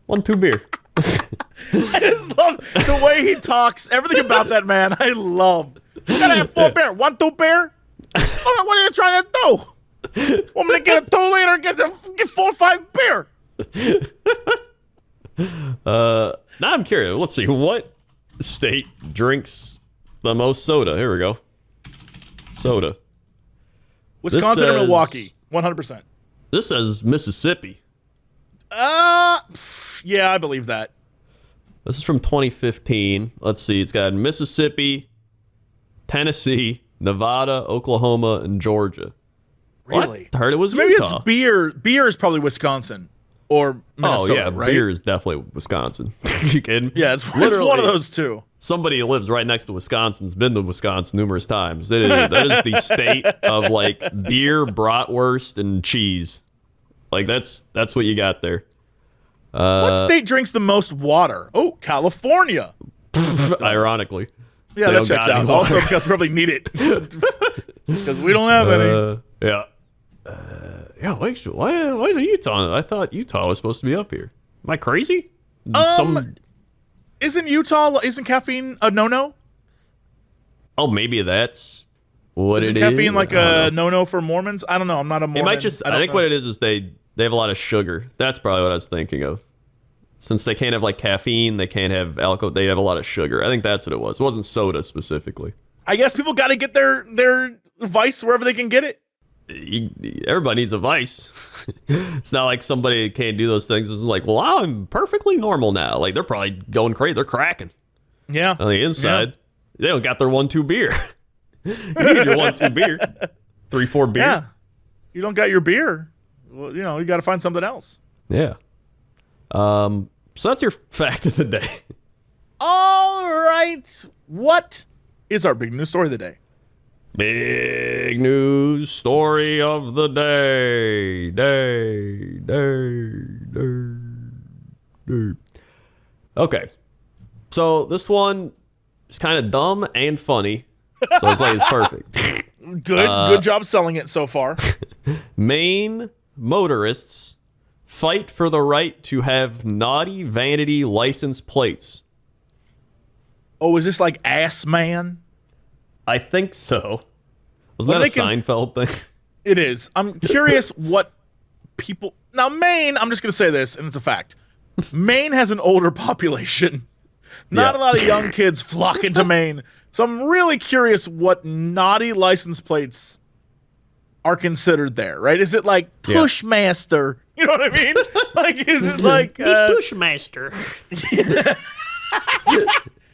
1-2 bear. I just love the way he talks. Everything about that man, I love. You gotta have 4 bear. 1-2 bear? What are you trying to do? Want me to get a 2-liter? Get 4 or 5 beer. Now I'm curious. Let's see. What state drinks the most soda? Here we go. Soda. Wisconsin or Milwaukee? 100%. This says Mississippi. Yeah, I believe that. This is from 2015. Let's see. It's got Mississippi, Tennessee, Nevada, Oklahoma, and Georgia. Really? I heard it was Maybe Utah. it's beer. Beer is probably Wisconsin or Minnesota, right? Beer is definitely Wisconsin. You kidding? Yeah, it's one of those two. Somebody who lives right next to Wisconsin's been to Wisconsin numerous times. That is the state of like beer, bratwurst, and cheese. Like that's what you got there. What state drinks the most water? Oh, California. Ironically. Yeah, that checks out. Also because we probably need it. Because we don't have any. Yeah. Wait, why isn't Utah? I thought Utah was supposed to be up here. Am I crazy? Isn't caffeine a no-no? Oh, maybe that's what it is. Caffeine like a no-no for Mormons? I don't know. I'm not a Mormon. It might just. I think what it is they have a lot of sugar. That's probably what I was thinking of. Since they can't have like caffeine, they can't have alcohol. They have a lot of sugar. I think that's what it was. It wasn't soda specifically. I guess people got to get their vice wherever they can get it. Everybody needs a vice. It's not like somebody can't do those things. It's like, well, I'm perfectly normal now. Like they're probably going crazy. They're cracking. Yeah. On the inside, they don't got their 1-2 beer. You need your 1-2 beer. 3-4 beer. Yeah. You don't got your beer. Well, you got to find something else. Yeah. So that's your fact of the day. All right. What is our big news story of the day? Big news story of the day. Okay. So this one is kind of dumb and funny. So it's like it's perfect. Good job selling it so far. Maine motorists fight for the right to have naughty vanity license plates. Oh, is this like Ass Man? I think so. Wasn't that a Seinfeld thing? It is. I'm curious what people... Now, Maine, I'm just going to say this, and it's a fact. Maine has an older population. Not a lot of young kids flock into Maine. So I'm really curious what naughty license plates are considered there, right? Is it like Pushmaster? You know what I mean? Like, is it like... Pushmaster.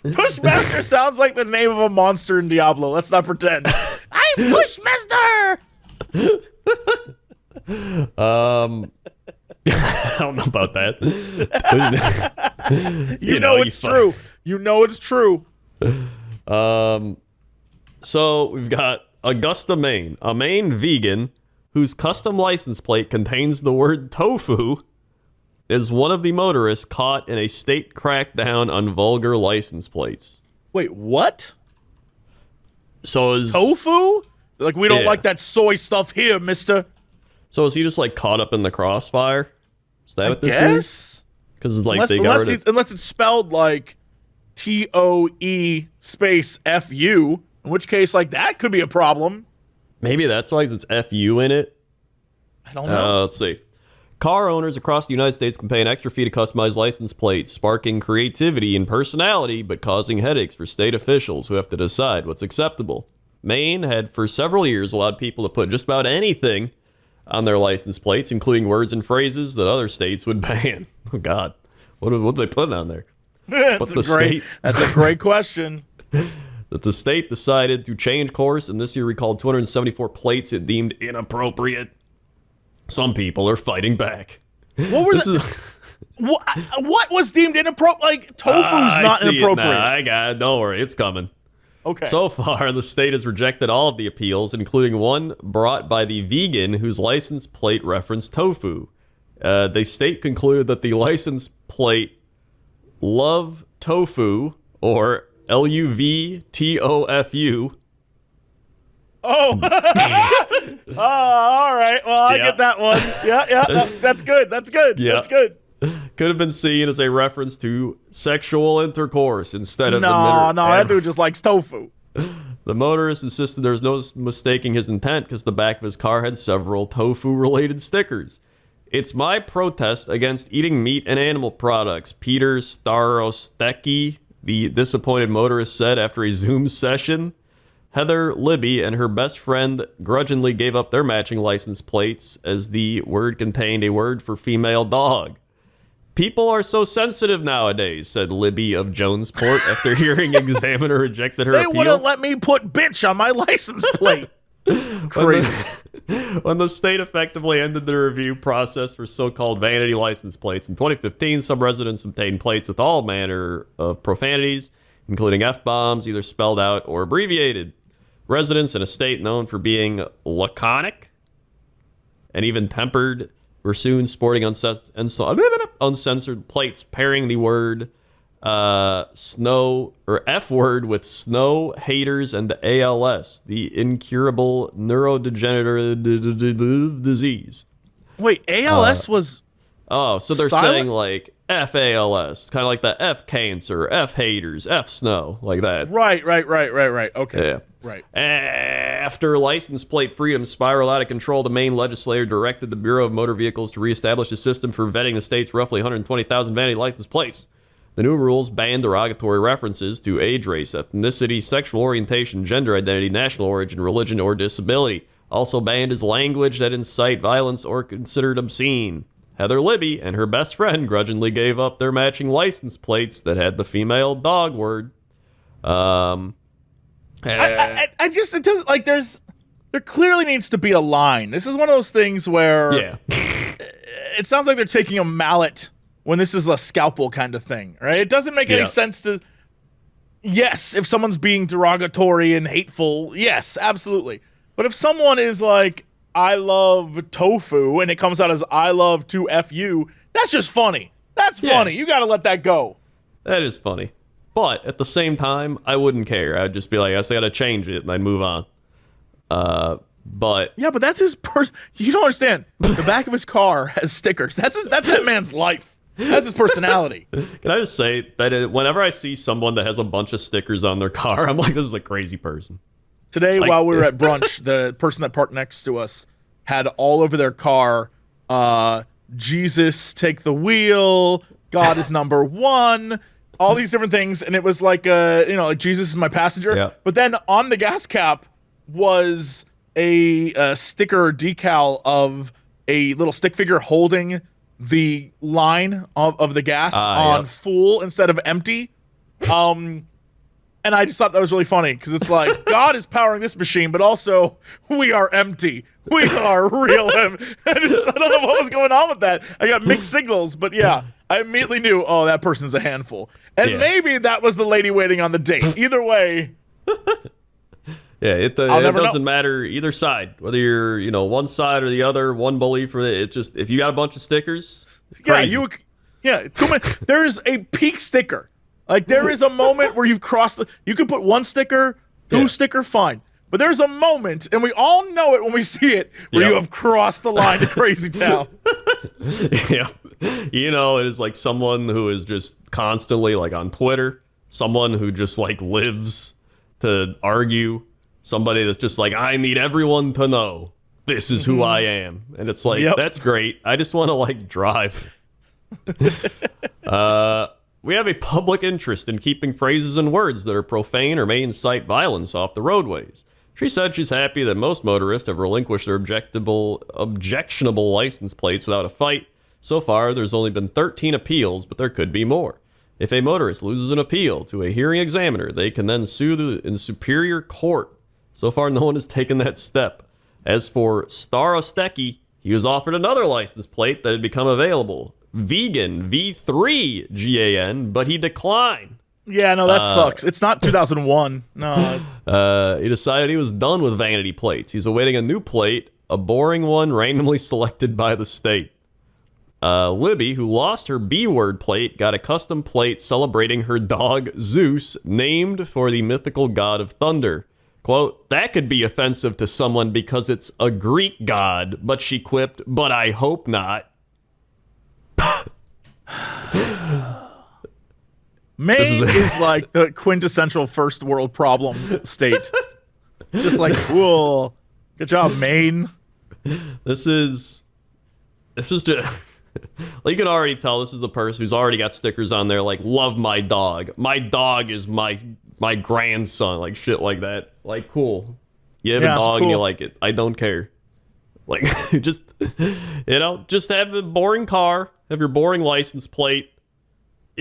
Pushmaster sounds like the name of a monster in Diablo. Let's not pretend. I'm Pushmaster! I don't know about that. you know it's true. You know it's true. So we've got Augusta, Maine. A Maine vegan whose custom license plate contains the word tofu is one of the motorists caught in a state crackdown on vulgar license plates. Wait, what? So is tofu? Like, we don't like that soy stuff here, mister. So is he just like caught up in the crossfire? Is that what this is? Because it's like unless it's spelled like TOE space FU, in which case like that could be a problem. Maybe that's why it's FU in it. I don't know. Let's see. Car owners across the United States can pay an extra fee to customize license plates, sparking creativity and personality, but causing headaches for state officials who have to decide what's acceptable. Maine had for several years allowed people to put just about anything on their license plates, including words and phrases that other states would ban. Oh, God. What are they putting on there? That's a great question. That the state decided to change course, and this year recalled 274 plates it deemed inappropriate. Some people are fighting back. What were what was deemed inappropriate? Like, tofu's not inappropriate. I got it. Don't worry. It's coming. Okay. So far, the state has rejected all of the appeals, including one brought by the vegan whose license plate referenced tofu. The state concluded that the license plate Love Tofu, or LUVTOFU. Oh, all right. Well, I get that one. Yeah, that's good. That's good. Yeah. That's good. Could have been seen as a reference to sexual intercourse instead of No, that dude just likes tofu. The motorist insisted there was no mistaking his intent because the back of his car had several tofu-related stickers. It's my protest against eating meat and animal products, Peter Starostecki, the disappointed motorist said after a Zoom session. Heather Libby and her best friend grudgingly gave up their matching license plates as the word contained a word for female dog. People are so sensitive nowadays, said Libby of Jonesport after hearing examiner rejected her appeal. They wouldn't let me put bitch on my license plate. Crazy. When the state effectively ended the review process for so-called vanity license plates in 2015, some residents obtained plates with all manner of profanities, including F-bombs, either spelled out or abbreviated. Residents in a state known for being laconic and even tempered were soon sporting uncensored plates pairing the word snow or F word with snow haters and the ALS, the incurable neurodegenerative disease. Wait, ALS was... Oh, so they're silent? saying like FALS, kind of like the F cancer, F haters, F snow, like that. Right. Okay. Yeah. Right. After license plate freedom spiraled out of control, the Maine legislature directed the Bureau of Motor Vehicles to reestablish a system for vetting the state's roughly 120,000 vanity license plates. The new rules ban derogatory references to age, race, ethnicity, sexual orientation, gender identity, national origin, religion, or disability. Also banned is language that incite violence or considered obscene. Heather Libby and her best friend grudgingly gave up their matching license plates that had the female dog word. I just, it doesn't, like, there clearly needs to be a line. This is one of those things where it sounds like they're taking a mallet when this is a scalpel kind of thing, right? It doesn't make any sense to, yes, if someone's being derogatory and hateful, yes, absolutely. But if someone is like, I love tofu, and it comes out as I love to F-U, that's just funny. That's funny. You got to let that go. That is funny. But at the same time, I wouldn't care. I'd just be like, I guess I got to change it, and I'd move on. But yeah, but that's his you don't understand. The back of his car has stickers. That's that man's life. That's his personality. Can I just say that whenever I see someone that has a bunch of stickers on their car, I'm like, this is a crazy person. Today, while we were at brunch, the person that parked next to us had all over their car, Jesus, take the wheel, God is number one, all these different things. And it was like, like Jesus is my passenger. Yeah. But then on the gas cap was a sticker or decal of a little stick figure holding the line of the gas on full instead of empty. And I just thought that was really funny because it's like, God is powering this machine, but also we are empty. We are real empty. I don't know what was going on with that. I got mixed signals, but yeah, I immediately knew, oh, that person's a handful. And maybe that was the lady waiting on the date. Either way. Yeah, it doesn't matter either side, whether you're, one side or the other, one belief or it. Just if you got a bunch of stickers, crazy. Too many. There's a peak sticker. Like there is a moment where you've crossed you could put one sticker, two sticker, fine. But there's a moment, and we all know it when we see it, where you have crossed the line to crazy town. Yeah. It is like someone who is just constantly like on Twitter, someone who just like lives to argue, somebody that's just like, I need everyone to know this is who I am. And it's like, that's great. I just want to like drive. We have a public interest in keeping phrases and words that are profane or may incite violence off the roadways. She said she's happy that most motorists have relinquished their objectionable license plates without a fight. So far, there's only been 13 appeals, but there could be more. If a motorist loses an appeal to a hearing examiner, they can then sue in superior court. So far, no one has taken that step. As for Starostecki, he was offered another license plate that had become available. Vegan, V3 GAN, but he declined. Yeah, no, that sucks. It's not 2001. No. He decided he was done with vanity plates. He's awaiting a new plate, a boring one randomly selected by the state. Libby, who lost her B-word plate, got a custom plate celebrating her dog, Zeus, named for the mythical god of thunder. Quote, that could be offensive to someone because it's a Greek god, but she quipped, but I hope not. Maine is like the quintessential first world problem state. Just like, cool. Good job, Maine. This is just like, you can already tell this is the person who's already got stickers on there like, love my dog. My dog is my grandson, like shit like that. Like, cool. You have a dog and you like it. I don't care. Like, just, just have a boring car, have your boring license plate.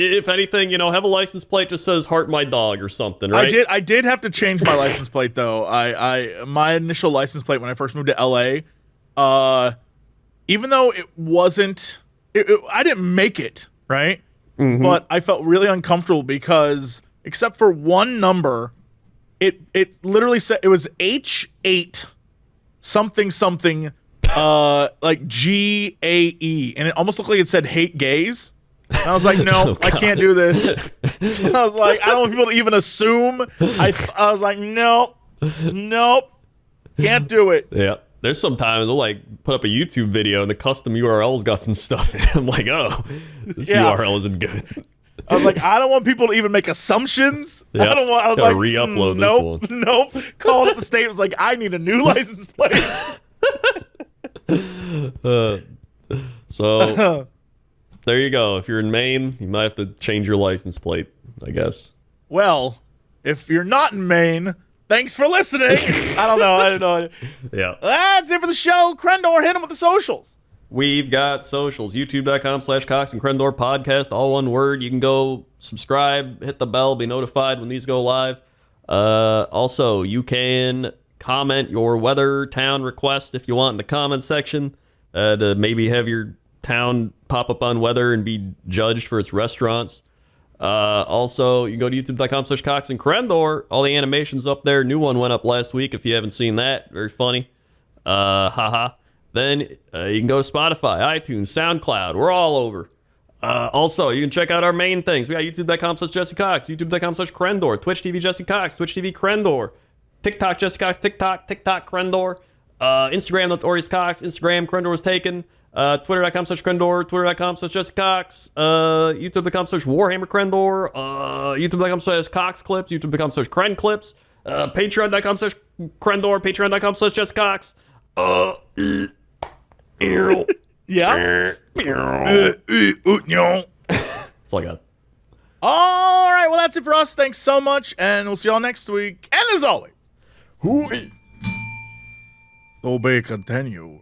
If anything, have a license plate that says "Heart My Dog" or something, right? I did have to change my license plate though. My initial license plate when I first moved to LA, even though it wasn't, I didn't make it, right? Mm-hmm. But I felt really uncomfortable because except for one number, it literally said it was H8 something something like GAE, and it almost looked like it said "hate gays." And I was like, no, I can't do this. I was like, I don't want people to even assume. I was like, nope, can't do it. Yeah. There's sometimes they'll like put up a YouTube video and the custom URL's got some stuff in it. I'm like, oh, this URL isn't good. I was like, I don't want people to even make assumptions. Yep. I was gotta like, re-upload this one. Nope. Called up the state. Was like, I need a new license plate. So there you go. If you're in Maine, you might have to change your license plate, I guess. Well, if you're not in Maine, thanks for listening. I don't know. Yeah. That's it for the show. Crendor, hit him with the socials. We've got socials, youtube.com/Cox and Crendor podcast, all one word. You can go subscribe, hit the bell, be notified when these go live. Also, you can comment your weather town request if you want in the comment section to maybe have your town pop up on weather and be judged for its restaurants. Also, you go to youtube.com/Cox and Crendor. All the animations up there. New one went up last week if you haven't seen that. Very funny. Haha. Then you can go to Spotify, iTunes, SoundCloud. We're all over. Also, you can check out our main things. We got youtube.com/Jesse Cox, youtube.com/Crendor, Twitch TV Jesse Cox, Twitch TV Crendor, TikTok Jesse Cox, TikTok Crendor, Instagram Notorious Cox, Instagram Crendor was taken, twitter.com/Crendor, twitter.com/Jesse Cox, youtube.com/Warhammer Crendor, youtube.com/Cox Clips, youtube.com/Cren Clips, patreon.com/Crendor, patreon.com/Jesse Cox. Yeah. That's all I got. All right. Well, that's it for us. Thanks so much. And we'll see y'all next week. And as always, Hooey. to be continued.